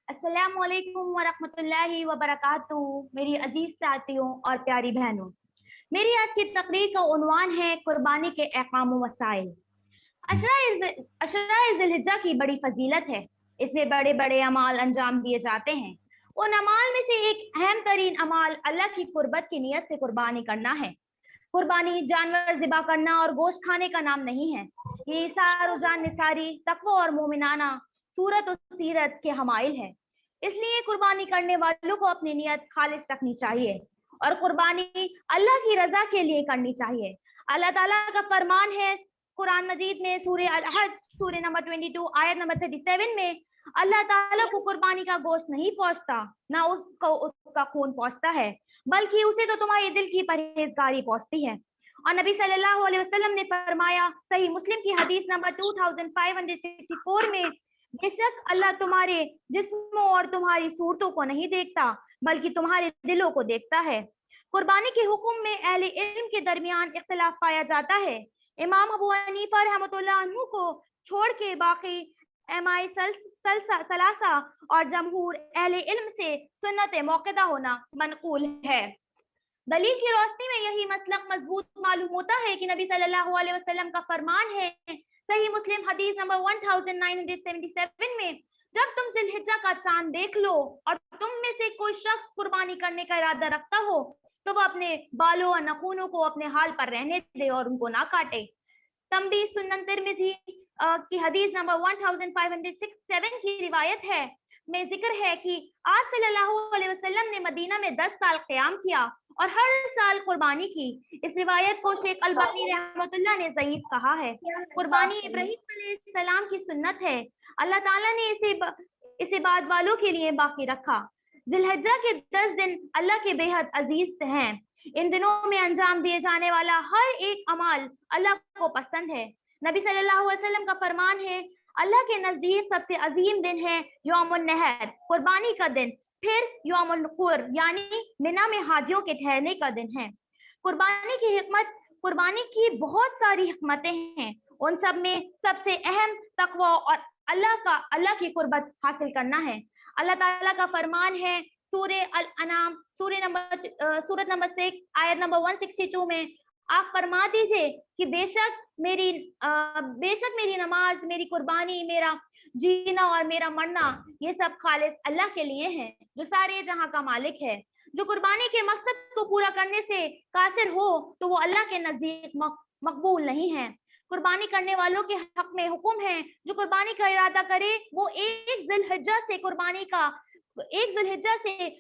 अस्सलामु अलैकुम व रहमतुल्लाहि व बरकातुहू। मेरी अजीज साथियों और प्यारी बहनों, मेरी आज की तकरीर का उन्वान है कुर्बानी के अहकाम व मसाइल। अशरा ज़िलहिज्जा की बड़ी फजीलत है, इसमें बड़े बड़े अमाल अंजाम दिए जाते हैं। उन अमाल में से एक अहम तरीन अमाल अल्लाह की कुर्बत की नीयत से कुर्बानी करना है। कुर्बानी जानवर ज़िबा करना और गोश्त खाने का नाम नहीं है। ये इसार जान निसारी, तक़वा और मोमिनाना सूरत और सीरत के हमाइल है। इसलिए कुर्बानी करने वालों को अपनी नीयत खालिस रखनी चाहिए और कुर्बानी अल्लाह की रजा के लिए करनी चाहिए। अल्लाह ताला का फरमान है कुरान मजीद में सूरह अल-हज सूरह नंबर 22 आयत नंबर 37 में, अल्लाह ताला को कुर्बानी का गोश्त नहीं पहुंचता, ना उसका खून पहुंचता है, बल्कि उसे तो तुम्हारे दिल की परहेजगारी पहुंचती है। और नबी सल्लल्लाहु अलैहि वसल्लम ने फरमाया, सही मुस्लिम की हदीस नंबर 2564 में, बेशक अल्लाह तुम्हारे जिस्मों और तुम्हारी सूरतों को नहीं देखता, बल्कि तुम्हारे दिलों को देखता है। कुर्बानी के हुक्म में अहले इल्म के दरमियान इख्तिलाफ पाया जाता है। इमाम अबू हनीफा रहमतुल्लाह अन्हु को छोड़ के बाकी एमाई सलासा और जमहूर अहले इल्म से सुन्नत मौक़िदा होना मनक़ूल है। दलील की रोशनी में यही मसलक मजबूत मालूम होता है कि नबी सल्लल्लाहु अलैहि वसल्लम का फरमान है, सही मुस्लिम हदीस नंबर 1977 में, जब तुम ज़िलहिज्जा का चांद देख लो और तुम में से कोई शख्स कुर्बानी करने का इरादा रखता हो तो वो अपने बालों और नखूनों को अपने हाल पर रहने दे और उनको ना काटे। तंबी सुनन तिरमिज़ी की हदीस नंबर 1567 की रिवायत है में जिक्र है कि आप सल्लल्लाहु अलैहि वसल्लम ने मदीना में 10 साल क़याम किया और हर साल कुर्बानी की। इस रिवायत को शेख अलबानी रहमतुल्लाह ने ज़ईफ कहा है। कुर्बानी इब्राहीम अलैहिस्सलाम की सुन्नत है। अल्लाह ताला ने इसे बाद वालों के लिए बाकी रखा। ज़िलहिज्जा के 10 दिन अल्लाह के बेहद अजीज हैं। इन दिनों में अंजाम दिए जाने वाला हर एक अमाल अल्लाह को पसंद है। नबी सल्लल्लाहु अलैहि वसल्लम का फरमान है, अल्लाह के नजदीक सबसे अजीम दिन है यौमुन नहर, कुर्बानी का दिन, फिर यौम नुहर यानी मिना में हाजियों के ठहरने का दिन है। कुर्बानी की हिकमत, कुर्बानी की बहुत सारी हिकमतें हैं, उन सब में सबसे अहम तकवा और अल्लाह की कुर्बत हासिल करना है। अल्लाह ताला का फरमान है सूरह अल अनाम सूरत नंबर 6 आयत नंबर 162 में, आप फरमा दीजिए कि बेशक मेरी नमाज, मेरी कुर्बानी, मेरा जीना और मेरा मरना ये सब खालिस अल्लाह के लिए है जो सारे जहां का मालिक है। जो कुर्बानी के मकसद को पूरा करने से कासिर हो तो वो अल्लाह के नजदीक मकबूल नहीं है। कुर्बानी करने वालों के हक में हुक्म है, जो कुर्बानी का इरादा करे वो एक ज़िलहिज्जा से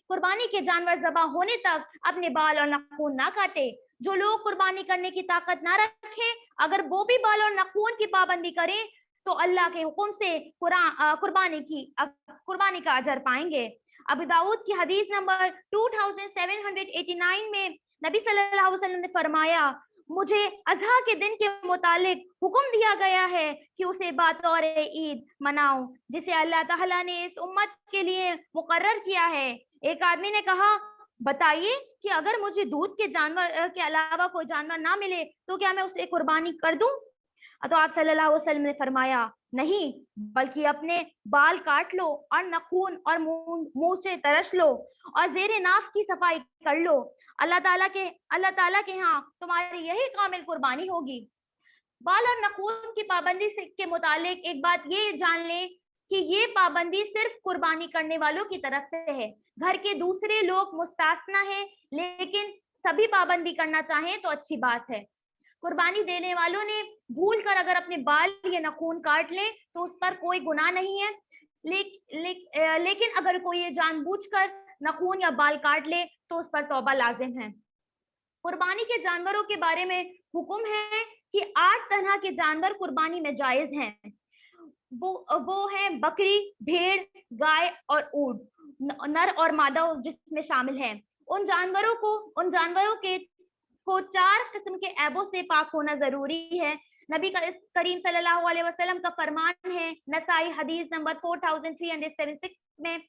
कुर्बानी के जानवर ज़बा होने तक अपने बाल और नाखून ना काटे। जो लोग कुर्बानी करने की ताकत ना रखे, अगर वो भी बाल और नाखून की पाबंदी करें तो अल्लाह के हुक्म से कुर्बानी का अजर पाएंगे। अबू दाऊद की हदीस नंबर 2789 में नबी सल्लल्लाहु अलैहि वसल्लम ने फरमाया, मुझे अज़हा के दिन के मुतालिक हुक्म दिया गया है कि उसे बतौर ईद मनाऊं जिसे अल्लाह ताला ने इस उम्मत के लिए मुकर्रर किया है। एक आदमी ने कहा, बताइए कि अगर मुझे दूध के जानवर के अलावा कोई जानवर ना मिले तो क्या मैं उसे कुर्बानी कर दूं? तो आप सल्लल्लाहु अलैहि वसल्लम ने फरमाया, नहीं, बल्कि अपने बाल काट लो और नखून और मुंह से तरश लो और जेरे नाफ की सफाई कर लो। अल्लाह ताला के यहाँ तुम्हारी यही कामिल कुर्बानी होगी। बाल और नखून की पाबंदी के मुतालिक एक बात ये जान लें कि ये पाबंदी सिर्फ कुर्बानी करने वालों की तरफ से है। घर के दूसरे लोग मुस्तास्ना है, लेकिन सभी पाबंदी करना चाहें तो अच्छी बात है। कुर्बानी देने वालों ने भूल कर अगर अपने बाल या नखून काट ले तो उस पर कोई गुनाह नहीं है, लेकिन अगर कोई ये जानबूझकर नखून या बाल काट ले तो उस पर तौबा लाजिम है। कुर्बानी के जानवरों के बारे में हुक्म है कि 8 तरह के जानवर कुर्बानी में जायज हैं। वो हैं बकरी, भेड़, गाय और ऊंट, नर और मादा जिसमें शामिल हैं। उन जानवरों को 4 किस्म के ऐबों से पाक होना जरूरी है। नबी करीम सल्लल्लाहु अलैहि वसल्लम का फरमान है नसाई हदीस नंबर 4376 में,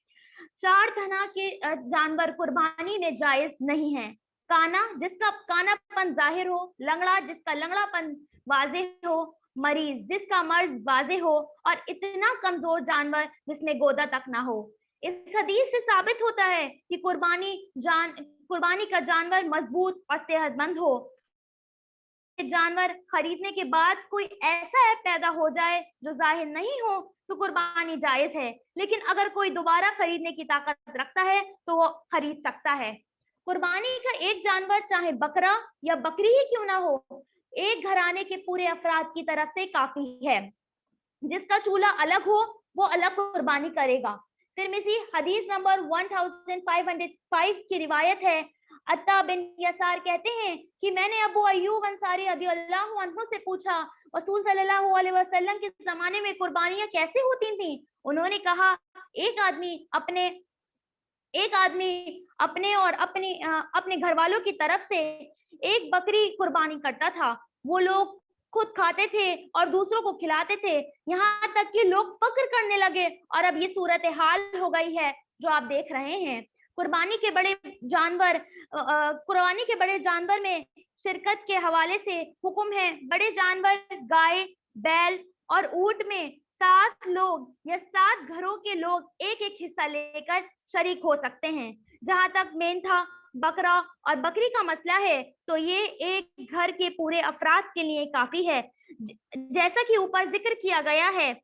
4 तरह के जानवर कुर्बानी में जायज नहीं है। काना, जिसका कानापन जाहिर हो, लंगड़ा, जिसका लंगड़ापन वाज़ेह हो, मरीज, जिसका मर्ज वाज़ेह हो, और इतना कमजोर जानवर जिसमें गोदा तक ना हो। इस हदीस से साबित होता है कि कुर्बानी का जानवर मजबूत और सेहतमंद हो। जानवर खरीदने के बाद कोई ऐसा ऐप पैदा हो जाए जो जाहिर नहीं हो तो कुर्बानी जायज है, लेकिन अगर कोई दोबारा खरीदने की ताकत रखता है तो वो खरीद सकता है। कुर्बानी का एक जानवर चाहे बकरा या बकरी ही क्यों ना हो, एक घराने के पूरे अफराद की तरफ से काफी है। जिसका चूल्हा अलग हो वो अलग कुर्बानी करेगा। तिर्मिज़ी हदीस नंबर 1505 की रिवायत है, अत्ता बिन यसार कहते हैं कि मैंने अबू अय्यूब अंसारी रज़ियल्लाहु अन्हु से पूछा, रसूल सल्लल्लाहु अलैहि वसल्लम के जमाने में कुर्बानियां कैसे होती थीं? उन्होंने कहा, एक आदमी अपने और अपने घर वालों की तरफ से एक बकरी कुर्बानी करता था। वो लोग खुद खाते थे और दूसरों को खिलाते थे, यहाँ तक कि लोग फक्र करने लगे, और अब ये सूरत हाल हो गई है जो आप देख रहे हैं। कुर्बानी के बड़े जानवर में शिरकत के हवाले से हुक्म है। बड़े जानवर गाय, बैल और ऊंट में 7 लोग या 7 घरों के लोग एक हिस्सा लेकर शरीक हो सकते हैं। जहां तक मेंढा, बकरा और बकरी का मसला है तो ये एक घर के पूरे अफराद के लिए काफी है। जैसा कि ऊपर जिक्र किया गया है,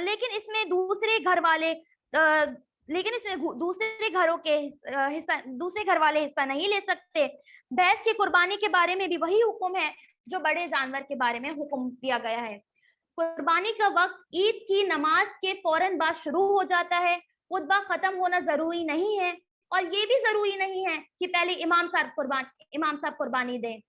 लेकिन इसमें दूसरे घर वाले हिस्सा नहीं ले सकते। भैंस की कुर्बानी के बारे में भी वही हुक्म है जो बड़े जानवर के बारे में हुक्म दिया गया है। कुर्बानी का वक्त ईद की नमाज के फौरन बाद शुरू हो जाता है। खुतबा खत्म होना जरूरी नहीं है, और ये भी जरूरी नहीं है कि पहले इमाम साहब कुर्बानी दें।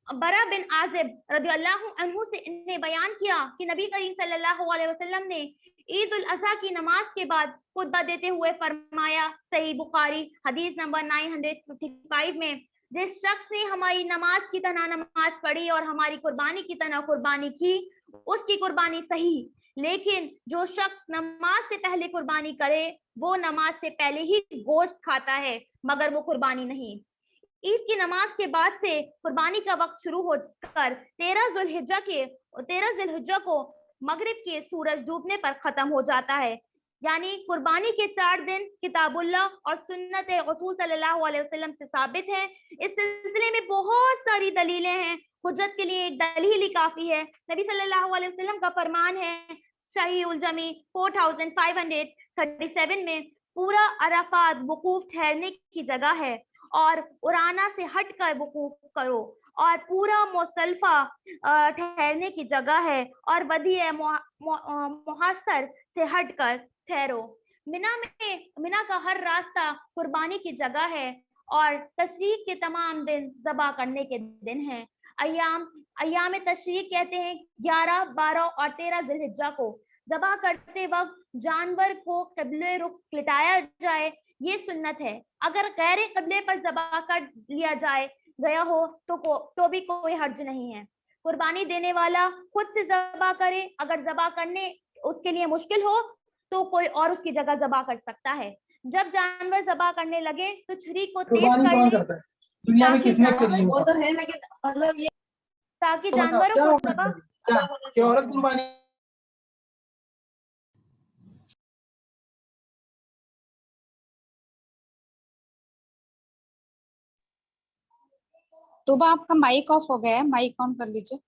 बरा बिन आजिब रज़ियल्लाहु अन्हु ने बयान किया कि नबी करीम सल्लल्लाहु अलैहि वसल्लम ने ईद उल अज़हा की नमाज के बाद खुतबा देते हुए फरमाया, सही बुखारी हदीस नंबर 955 में, जिस शख्स ने हमारी नमाज की तरह नमाज पढ़ी और हमारी कुर्बानी की तरह कुर्बानी की, उसकी कुर्बानी सही लेकिन जो शख्स नमाज से पहले कुर्बानी करे वो नमाज से पहले ही गोश्त खाता है मगर वो कुर्बानी नहीं। ईद की नमाज के बाद से कुर्बानी का वक्त शुरू होकर 13 ज़ुल्हिज्जा को मगरिब के सूरज डूबने पर खत्म हो जाता है। यानी कुर्बानी के 4 दिन किताबुल्लाह और सुन्नत रसूल सल्लल्लाहु अलैहि वसल्लम से साबित है। इस सिलसिले में बहुत सारी दलीलें हैं। हुज्जत के लिए एक दलील ही काफी है। नबी सल्लल्लाहु अलैहि वसल्लम का फरमान है सही उल जमी 4537 में, पूरा अराफात वकूफ ठहरने की जगह है और उराना से हटकर वकूफ करो, और पूरा मुसल्फा ठहरने की जगह है और वदी मुहस्सर से हटकर ठहरो। मिना का हर रास्ता कुर्बानी की जगह है और तशरीक के तमाम दिन ज़बा करने के दिन हैं। अय्याम तशरीक कहते हैं 11, 12 और 13 ज़िलहिज्जा को। ज़बा करते वक्त जानवर को क़िबले रुख लिटाया जाए, ये सुन्नत है। अगर गैर क़िबले पर ज़बा कर लिया गया हो तो भी कोई हर्ज नहीं है। कुर्बानी देने वाला खुद से ज़बा करे, अगर ज़बा करने उसके लिए मुश्किल हो तो कोई और उसकी जगह ज़बा कर सकता है। जब जानवर ज़बा करने लगे तो छुरी को तेज कर ले दुनिया में किसने करी वो तो है, लेकिन मतलब ये ताकि जानवरों को ज़बा कि औरत कुर्बानी तो आपका माइक ऑफ हो गया है, माइक ऑन कर लीजिए।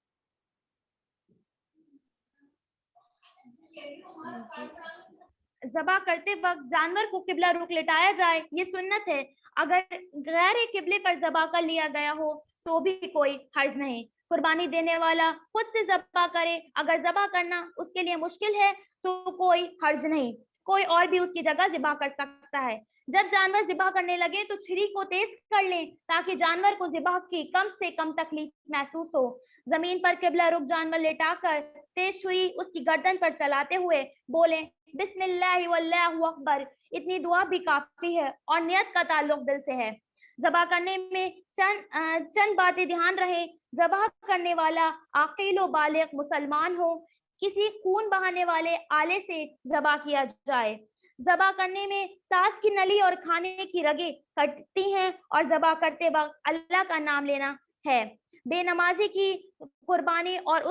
ज़बा करते वक्त जानवर को किबला रुख लिटाया जाए, ये सुन्नत है। अगर गैर किबले पर ज़बा कर लिया गया हो तो भी कोई हर्ज नहीं। कुर्बानी देने वाला खुद से ज़बा करे, अगर ज़बा करना उसके लिए मुश्किल है तो कोई हर्ज नहीं, कोई और भी उसकी जगह ज़बा कर सकता है। जब जानवर ज़िबा करने लगे तो छुरी को तेज कर लें ताकि जानवर को ज़िबा की कम से कम तकलीफ महसूस हो। जमीन पर किबला रुख जानवर लेटाकर तेज छुरी उसकी गर्दन पर चलाते हुए बोलें बिस्मिल्लाह वल्लाहु अकबर। इतनी दुआ भी काफी है और नियत का ताल्लुक दिल से है। ज़बा करने में चंद बातें ध्यान रहे। ज़बा करने वाला आक़िल व बालिग़ मुसलमान हो, किसी खून बहाने वाले आले से ज़बा किया जाए। ज़बा करने में सांस की नली और खाने की रगें कटती हैं और ज़बा करते वक्त अल्लाह का नाम लेना है। बेनमाजी की कुर्बानी और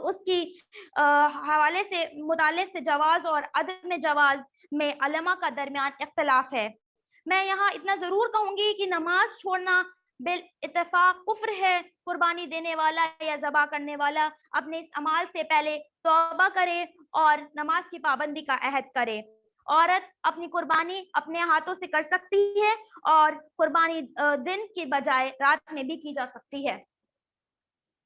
उसकी हवाले से मुतालिक से जवाज और अदम जवाज में उलमा का दरमियान इख्तिलाफ है। मैं यहाँ इतना जरूर कहूंगी कि नमाज छोड़ना बिल इत्तेफाक कुफ्र है। कुर्बानी देने वाला या ज़बा करने वाला अपने इस अमाल से पहले तौबा करे और नमाज की पाबंदी का अहद करे। औरत अपनी कुर्बानी अपने हाथों से कर सकती है और कुर्बानी दिन की बजाय रात में भी की जा सकती है।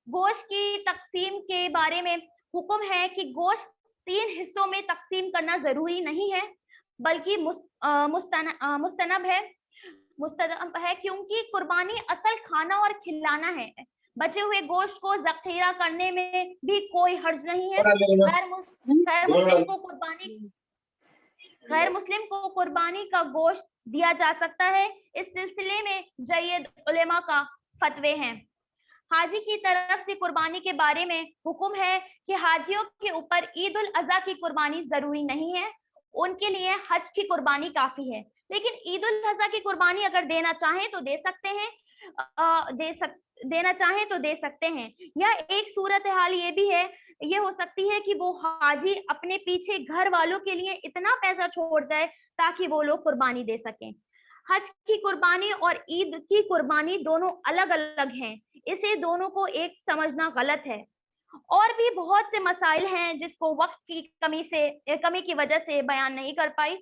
गोश्त की तकसीम के बारे में हुक्म है कि गोश्त 3 हिस्सों में तकसीम करना जरूरी नहीं है, बल्कि मुस्तनब है क्योंकि कुर्बानी असल खाना और खिलाना है। बचे हुए गोश्त को ज़ख़ीरा करने में भी कोई हर्ज नहीं है। गैर मुस्लिम को कुर्बानी का गोश्त दिया जा सकता है। इस सिलसिले में जय्यद उलेमा का फतवे हैं। हाजी की तरफ से कुर्बानी के बारे में हुक्म है कि हाजियों के ऊपर ईद उल अज़हा की कुर्बानी जरूरी नहीं है, उनके लिए हज की कुर्बानी काफी है। लेकिन ईद उल अज़हा की कुर्बानी अगर देना चाहें तो दे सकते हैं, देना चाहें तो दे सकते हैं। या एक सूरत हाल ये हो सकती है कि वो हाजी अपने पीछे घर वालों के लिए इतना पैसा छोड़ जाए ताकि वो लोग कुर्बानी दे सकें। हज की कुर्बानी और ईद की कुर्बानी दोनों अलग अलग हैं, इसे दोनों को एक समझना गलत है। और भी बहुत से मसाइल हैं जिसको वक्त की कमी की वजह से बयान नहीं कर पाई।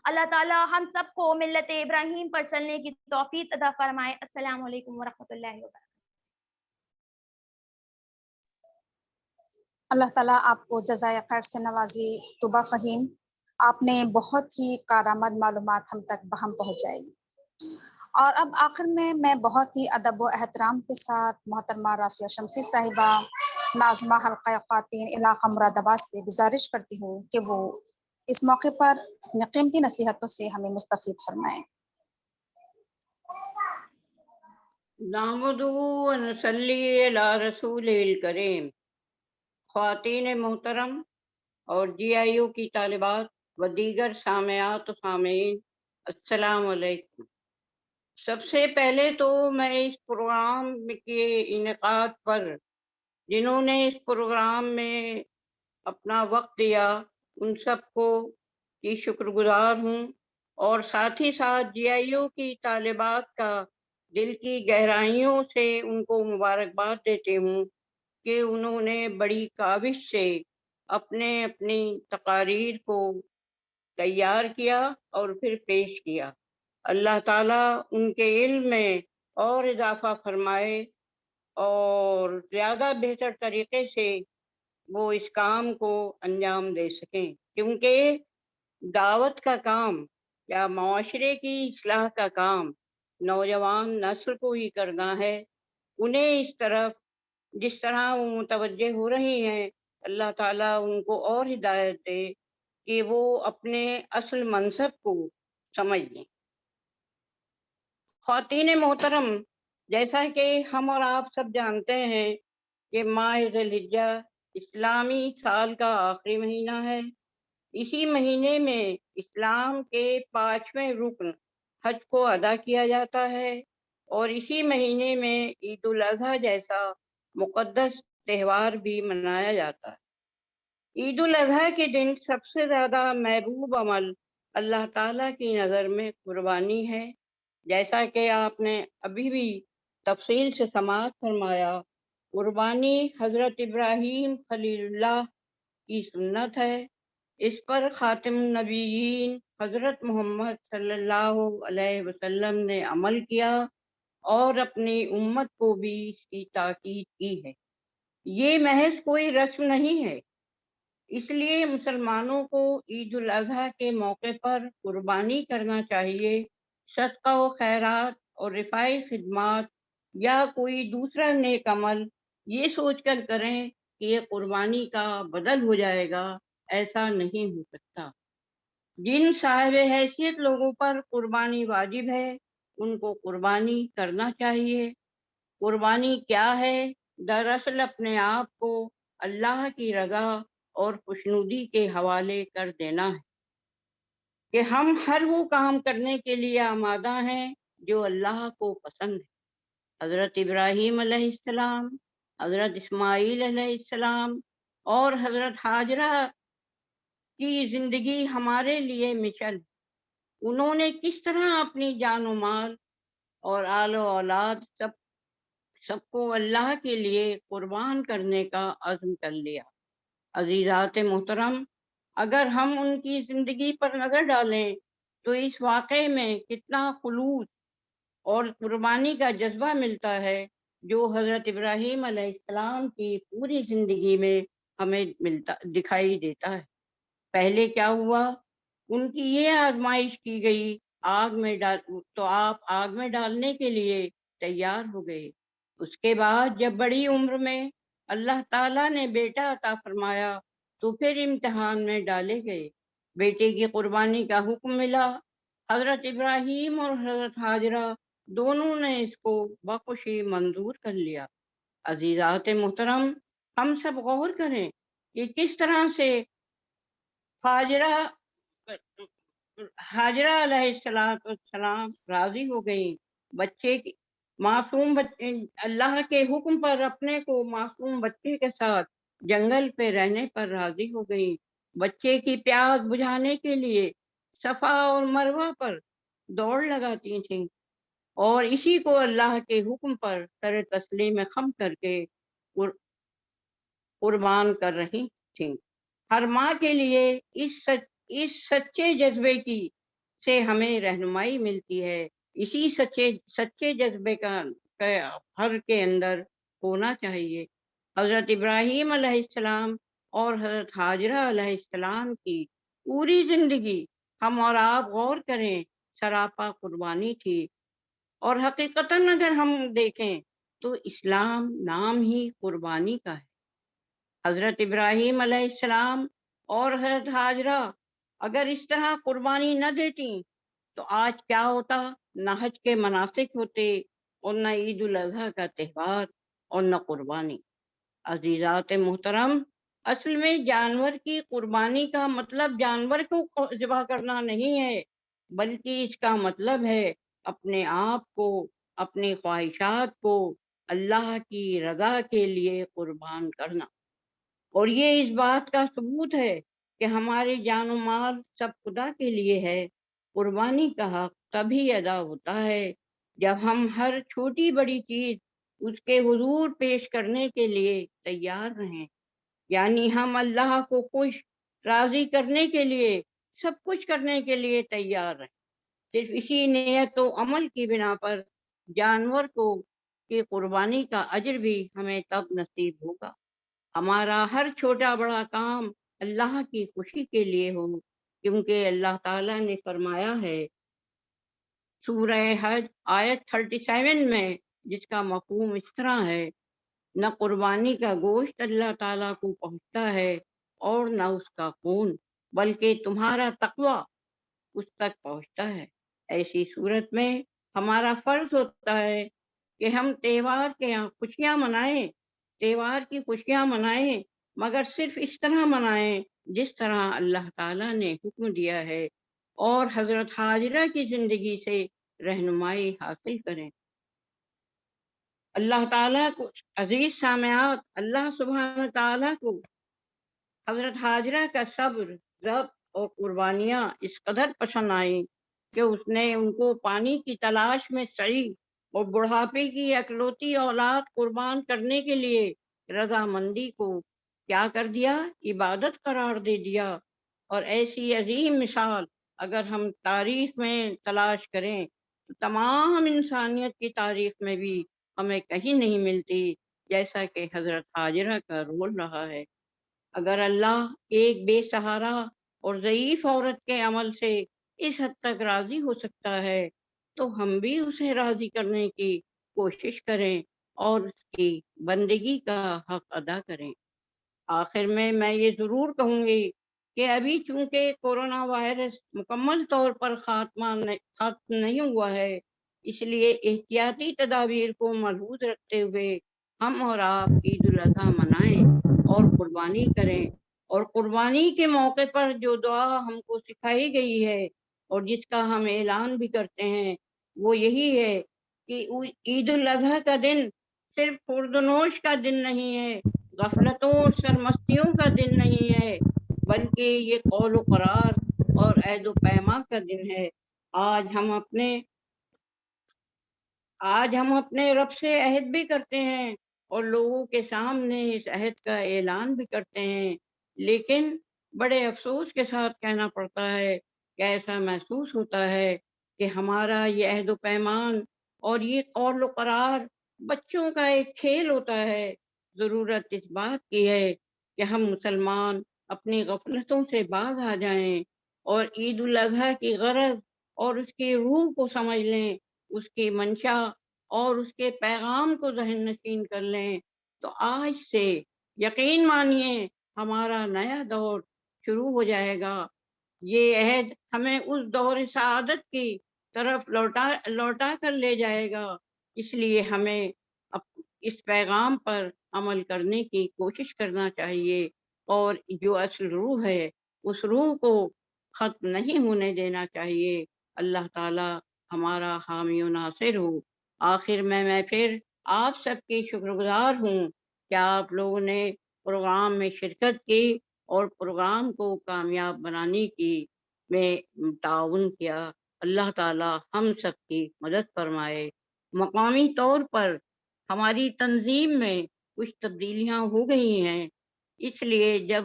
अल्लाह ताला हम सबको मिल्लत इब्राहीम पर चलने की तौफीक अता फरमाए। अस्सलाम वालेकुम वरहमतुल्लाहि वबरकातुहू। अल्लाह ताला आपको जज़ाए खैर से नवाजी। तुबा फ़हीम, आपने बहुत ही कारआमद मालूमात हम तक बहम पहुँचाई। और अब आखिर में मैं बहुत ही अदब व एहतराम के साथ मोहतरमा राफिया शमसी साहिबा नाज़मा हल्का ख़वातीन इलाक़ा मुरादाबाद से गुजारिश करती हूँ कि वो इस मौके पर अपनी कीमती नसीहतों से हमें मुस्तफ़ीद फरमाएं। नामुदु व नसल्ली अला रसूलिल करीम। خواتین محترم اور GIU کی طالبات و دیگر سامعات و سامعین، السلام علیکم۔ سب سے پہلے تو میں اس پروگرام کے انعقاد پر جنہوں نے اس پروگرام میں اپنا وقت دیا ان سب کو کی شکر گزار ہوں، اور ساتھ ہی ساتھ GIU کی طالبات کا دل کی گہرائیوں سے ان کو مبارکباد دیتے ہوں کہ انہوں نے بڑی کاوش سے اپنی تقاریر کو تیار کیا اور پھر پیش کیا۔ اللہ تعالیٰ ان کے علم میں اور اضافہ فرمائے اور زیادہ بہتر طریقے سے وہ اس کام کو انجام دے سکیں، کیونکہ دعوت کا کام یا معاشرے کی اصلاح کا کام نوجوان نسل کو ہی کرنا ہے۔ انہیں اس طرف جس طرح وہ متوجہ ہو رہی ہیں، اللہ تعالیٰ ان کو اور ہدایت دے کہ وہ اپنے اصل منصب کو سمجھ لیں۔ خواتین محترم، جیسا کہ ہم اور آپ سب جانتے ہیں کہ ماہ ذی الحجہ اسلامی سال کا آخری مہینہ ہے۔ اسی مہینے میں اسلام کے 5ویں رکن حج کو ادا کیا جاتا ہے، اور اسی مہینے میں عید الاضحیٰ جیسا مقدس تہوار بھی منایا جاتا ہے۔ عید الاضحیٰ کے دن سب سے زیادہ محبوب عمل اللہ تعالیٰ کی نظر میں قربانی ہے، جیسا کہ آپ نے ابھی بھی تفصیل سے سماعت فرمایا۔ قربانی حضرت ابراہیم خلیل اللہ کی سنت ہے۔ اس پر خاتم النبیین حضرت محمد صلی اللہ علیہ وسلم نے عمل کیا اور اپنی امت کو بھی اس کی تاکید کی ہے۔ یہ محض کوئی رسم نہیں ہے، اس لیے مسلمانوں کو عید الاضحیٰ کے موقع پر قربانی کرنا چاہیے۔ صدقہ و خیرات اور رفاعی خدمات یا کوئی دوسرا نیک عمل یہ سوچ کر کریں کہ یہ قربانی کا بدل ہو جائے گا، ایسا نہیں ہو سکتا۔ جن صاحب حیثیت لوگوں پر قربانی واجب ہے ان کو قربانی کرنا چاہیے۔ قربانی کیا ہے؟ دراصل اپنے آپ کو اللہ کی رضا اور خوشنودی کے حوالے کر دینا ہے کہ ہم ہر وہ کام کرنے کے لیے آمادہ ہیں جو اللہ کو پسند ہے۔ حضرت ابراہیم علیہ السلام، حضرت اسماعیل علیہ السلام اور حضرت ہاجرہ کی زندگی ہمارے لیے مثال ہے۔ انہوں نے کس طرح اپنی جان و مال اور آل و اولاد سب کو اللہ کے لیے قربان کرنے کا عزم کر لیا۔ عزیزات محترم، اگر ہم ان کی زندگی پر نظر ڈالیں تو اس واقعے میں کتنا خلوص اور قربانی کا جذبہ ملتا ہے جو حضرت ابراہیم علیہ السلام کی پوری زندگی میں ہمیں دکھائی دیتا ہے۔ پہلے کیا ہوا؟ ان کی یہ آزمائش کی گئی تو آپ آگ میں ڈالنے کے لیے تیار ہو گئے۔ اس کے بعد جب بڑی عمر میں اللہ تعالیٰ نے بیٹا عطا فرمایا تو پھر امتحان میں ڈالے گئے۔ بیٹے کی قربانی کا حکم ملا۔ حضرت ابراہیم اور حضرت ہاجرہ دونوں نے اس کو بخوشی منظور کر لیا۔ عزیزات محترم، ہم سب غور کریں کہ کس طرح سے ہاجرہ علیہ السلام راضی ہو گئی۔ اللہ کے حکم پر اپنے کو معصوم بچے کے ساتھ جنگل پہ رہنے پر راضی ہو گئی۔ بچے کی پیاس بجھانے کے لیے صفا اور مروہ پر دوڑ لگاتی تھیں اور اسی کو اللہ کے حکم پر سر تسلیم خم کر کے قربان کر رہی تھیں۔ ہر ماں کے لیے اس سچے جذبے سے ہمیں رہنمائی ملتی ہے۔ اسی سچے جذبے کا ہر کے اندر ہونا چاہیے۔ حضرت ابراہیم علیہ السلام اور حضرت ہاجرہ علیہ السلام کی پوری زندگی ہم اور آپ غور کریں سراپا قربانی تھی، اور حقیقتاً اگر ہم دیکھیں تو اسلام نام ہی قربانی کا ہے۔ حضرت ابراہیم علیہ السلام اور حضرت ہاجرہ اگر اس طرح قربانی نہ دیتی تو آج کیا ہوتا؟ نہ حج کے مناسک ہوتے اور نہ عید الاضحیٰ کا تہوار اور نہ قربانی۔ عزیزات محترم، اصل میں جانور کی قربانی کا مطلب جانور کو ذبح کرنا نہیں ہے، بلکہ اس کا مطلب ہے اپنے آپ کو، اپنی خواہشات کو اللہ کی رضا کے لیے قربان کرنا۔ اور یہ اس بات کا ثبوت ہے کہ ہمارے جان و مال سب خدا کے لیے ہے۔ قربانی کا حق تبھی ادا ہوتا ہے جب ہم ہر چھوٹی بڑی چیز اس کے حضور پیش کرنے کے لیے تیار رہیں، یعنی ہم اللہ کو خوش راضی کرنے کے لیے سب کچھ کرنے کے لیے تیار رہیں۔ صرف اسی نیت و عمل کی بنا پر جانور کی قربانی کا اجر بھی ہمیں تب نصیب ہوگا۔ ہمارا ہر چھوٹا بڑا کام اللہ کی خوشی کے لیے ہو، کیونکہ اللہ تعالیٰ نے فرمایا ہے سورہ حج آیت 37 میں، جس کا مفہوم اس طرح ہے، نہ قربانی کا گوشت اللہ تعالیٰ کو پہنچتا ہے اور نہ اس کا خون، بلکہ تمہارا تقوی اس تک پہنچتا ہے۔ ایسی صورت میں ہمارا فرض ہوتا ہے کہ ہم تہوار کے تہوار کی خوشیاں منائیں، مگر صرف اس طرح منائیں جس طرح اللہ تعالیٰ نے حکم دیا ہے، اور حضرت حاجرہ کی زندگی سے رہنمائی حاصل کریں۔ اللہ تعالیٰ کو عزیز سامعات، اللہ سبحانہ تعالیٰ کو حضرت حاجرہ کا صبر، ضبط اور قربانیاں اس قدر پسند آئیں کہ اس نے ان کو پانی کی تلاش میں سعی اور بڑھاپے کی اکلوتی اولاد قربان کرنے کے لیے رضامندی کو کیا کر دیا؟ عبادت قرار دے دیا۔ اور ایسی عظیم مثال اگر ہم تاریخ میں تلاش کریں تو تمام انسانیت کی تاریخ میں بھی ہمیں کہیں نہیں ملتی جیسا کہ حضرت حاجرہ کا رول رہا ہے۔ اگر اللہ ایک بے سہارا اور ضعیف عورت کے عمل سے اس حد تک راضی ہو سکتا ہے تو ہم بھی اسے راضی کرنے کی کوشش کریں اور اس کی بندگی کا حق ادا کریں۔ آخر میں یہ ضرور کہوں گی کہ ابھی چونکہ کورونا وائرس مکمل طور پر ختم نہیں ہوا ہے، اس لیے احتیاطی تدابیر کو ملحوظ رکھتے ہوئے ہم اور آپ عید الاضحیٰ منائیں اور قربانی کریں۔ اور قربانی کے موقع پر جو دعا ہم کو سکھائی گئی ہے اور جس کا ہم اعلان بھی کرتے ہیں وہ یہی ہے کہ عید الاضحیٰ کا دن صرف خوردنوش کا دن نہیں ہے، غفلتوں اور سرمستیوں کا دن نہیں ہے، بلکہ یہ قول و قرار اور عہد و پیمان کا دن ہے۔ آج ہم اپنے رب سے عہد بھی کرتے ہیں اور لوگوں کے سامنے اس عہد کا اعلان بھی کرتے ہیں، لیکن بڑے افسوس کے ساتھ کہنا پڑتا ہے کہ ایسا محسوس ہوتا ہے کہ ہمارا یہ عہد و پیمان اور یہ قول و قرار بچوں کا ایک کھیل ہوتا ہے۔ ضرورت اس بات کی ہے کہ ہم مسلمان اپنی غفلتوں سے باز آ جائیں اور عید الاضحیٰ کی غرض اور اس کی روح کو سمجھ لیں، اس کی منشا اور اس کے پیغام کو ذہن نشین کر لیں، تو آج سے یقین مانیے ہمارا نیا دور شروع ہو جائے گا۔ یہ عہد ہمیں اس دور سعادت کی طرف لوٹا کر لے جائے گا، اس لیے ہمیں اس پیغام پر عمل کرنے کی کوشش کرنا چاہیے اور جو اصل روح ہے اس روح کو ختم نہیں ہونے دینا چاہیے۔ اللہ تعالی ہمارا حامی و ناصر ہو۔ آخر میں پھر آپ سب کی شکر گزار ہوں کہ آپ لوگوں نے پروگرام میں شرکت کی اور پروگرام کو کامیاب بنانے کی میں تعاون کیا۔ اللہ تعالی ہم سب کی مدد فرمائے۔ مقامی طور پر ہماری تنظیم میں کچھ تبدیلیاں ہو گئی ہیں، اس لیے جب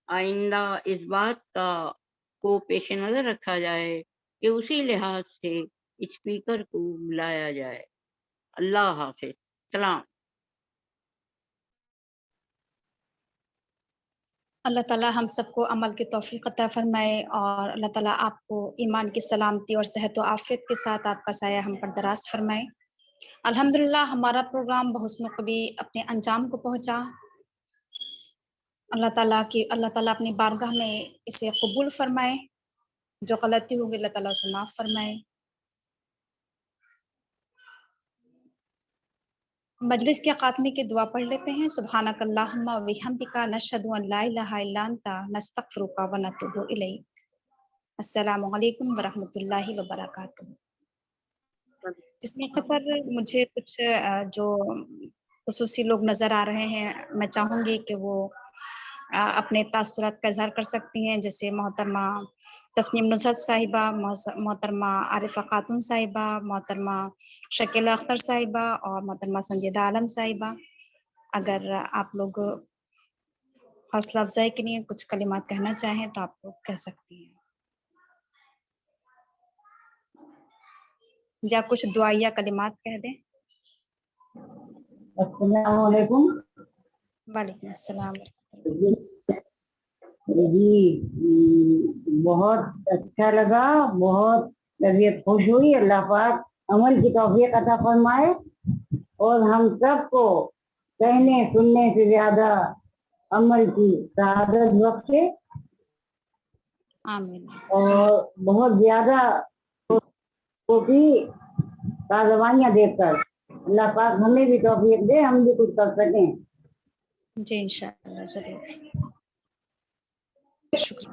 آئندہ اس بات کو پیش نظر رکھا جائے کہ اسی لحاظ سے اسپیکر کو بلایا جائے۔ اللہ حافظ۔ سلام۔ اللہ تعالیٰ ہم سب کو عمل کی توفیق عطا فرمائے، اور اللہ تعالیٰ آپ کو ایمان کی سلامتی اور صحت و عافیت کے ساتھ آپ کا سایہ ہم پر دراز فرمائے۔ الحمدللہ ہمارا پروگرام بحسن قبی اپنے انجام کو پہنچا۔ اللہ تعالیٰ اپنی بارگاہ میں اسے قبول فرمائے، جو غلطی ہوگی اللہ تعالیٰ اسے معاف فرمائے۔ मजलिस के खात्मे की दुआ पढ़ लेते हैं। सुब्हानक अल्लाहुम्मा व बिहम्दिका नशहदु अन ला इलाहा इल्ला अंता नस्तगफिरुका व नतूबु इलैक। अस्सलामु अलैकुम व रहमतुल्लाहि व बरकातुहू। इस मौके पर मुझे कुछ जो खुसूसी लोग नज़र आ रहे हैं, मैं चाहूँगी कि वो अपने तासुरात का इज़हार कर सकती हैं, जैसे मोहतरमा तस्नीम नुसरत साहिबा, मोहतरमा आरिफा खातून साहिबा, मोहतरमा शकीला अख्तर साहिबा और मोहतरमा संजीदा आलम साहिबा। अगर आप लोग हौसला अफजाई के लिए कुछ कलिमात कहना चाहें तो आप लोग कह सकती हैं, या कुछ दुआया कलिमात कह दें। अस्सलामु अलैकुम। वालेकुम अस्सलाम। जी, बहुत अच्छा लगा, बहुत तबीयत खुश हुई। अल्लाह पाक अमल की तौफीक अता फरमाए और हम सबको कहने सुनने से ज्यादा अमल की सआदत बख्शे आमीन। और बहुत ज्यादा भी ताज़वानियाँ देकर अल्लाह पाक हमें भी तौफीक दे, हम भी कुछ कर सकें। जी इंशाअल्लाह ज़रूर। शुक्रिया।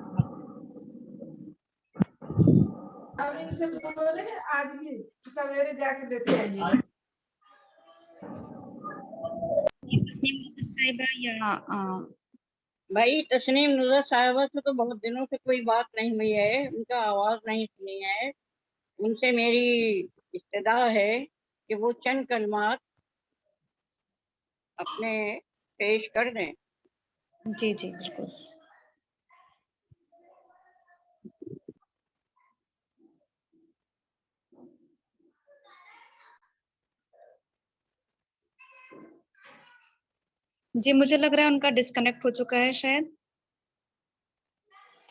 अब इनसे बोले आज भी सवेरे जाके देते आइए। साहिबा या भाई तस्नीम नुसरत साहिबा से तो बहुत दिनों से कोई बात नहीं हुई है, उनका आवाज नहीं सुनी है। उनसे मेरी इस्तदा है कि वो चंद कलमात अपने पेश कर दें। जी जी बिल्कुल। जी मुझे लग रहा है उनका डिस्कनेक्ट हो चुका है शायद।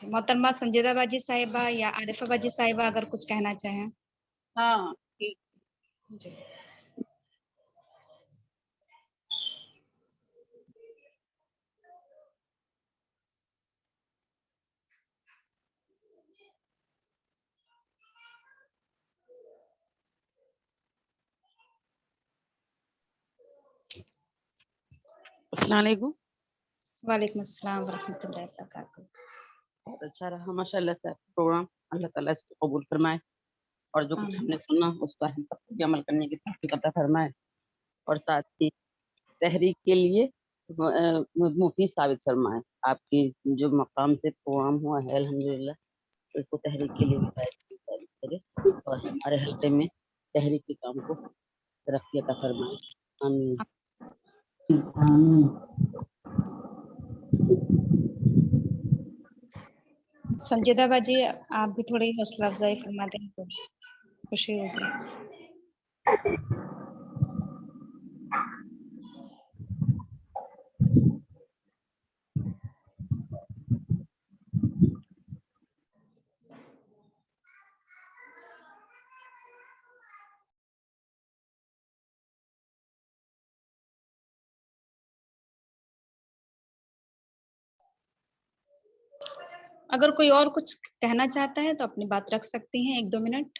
मोहतरमा संजीदा बाजी साहिबा या आरिफा बाजी साहिबा अगर कुछ कहना चाहें। हाँ ठीक। जी अस्सलाम वालेकुम। वालेकुम अस्सलाम व रहमतुल्लाहि व बरकातुहू। बहुत अच्छा रहा माशाल्लाह से प्रोग्राम, अल्लाह ताला इसको कबूल फरमाए और जो कुछ हमने सुना उस पर हम सबको अमल करने की तौफीक अता फरमाए और साथ ही तहरीक के लिए मुफीद साबित फरमाए। आपकी जो मकाम से प्रोग्राम हुआ है अल्हम्दुलिल्लाह, इसको तहरीक के लिए साबित करे और हमारे हल्के में तहरीक के काम को तरक्की अता फरमाए। आमीन आमीन। संजीदा बाजी आप भी थोड़ी हौसला अफजाई फरमा दें तो खुशी होगी। अगर कोई और कुछ कहना चाहता है तो अपनी बात रख सकती हैं 1-2 मिनट।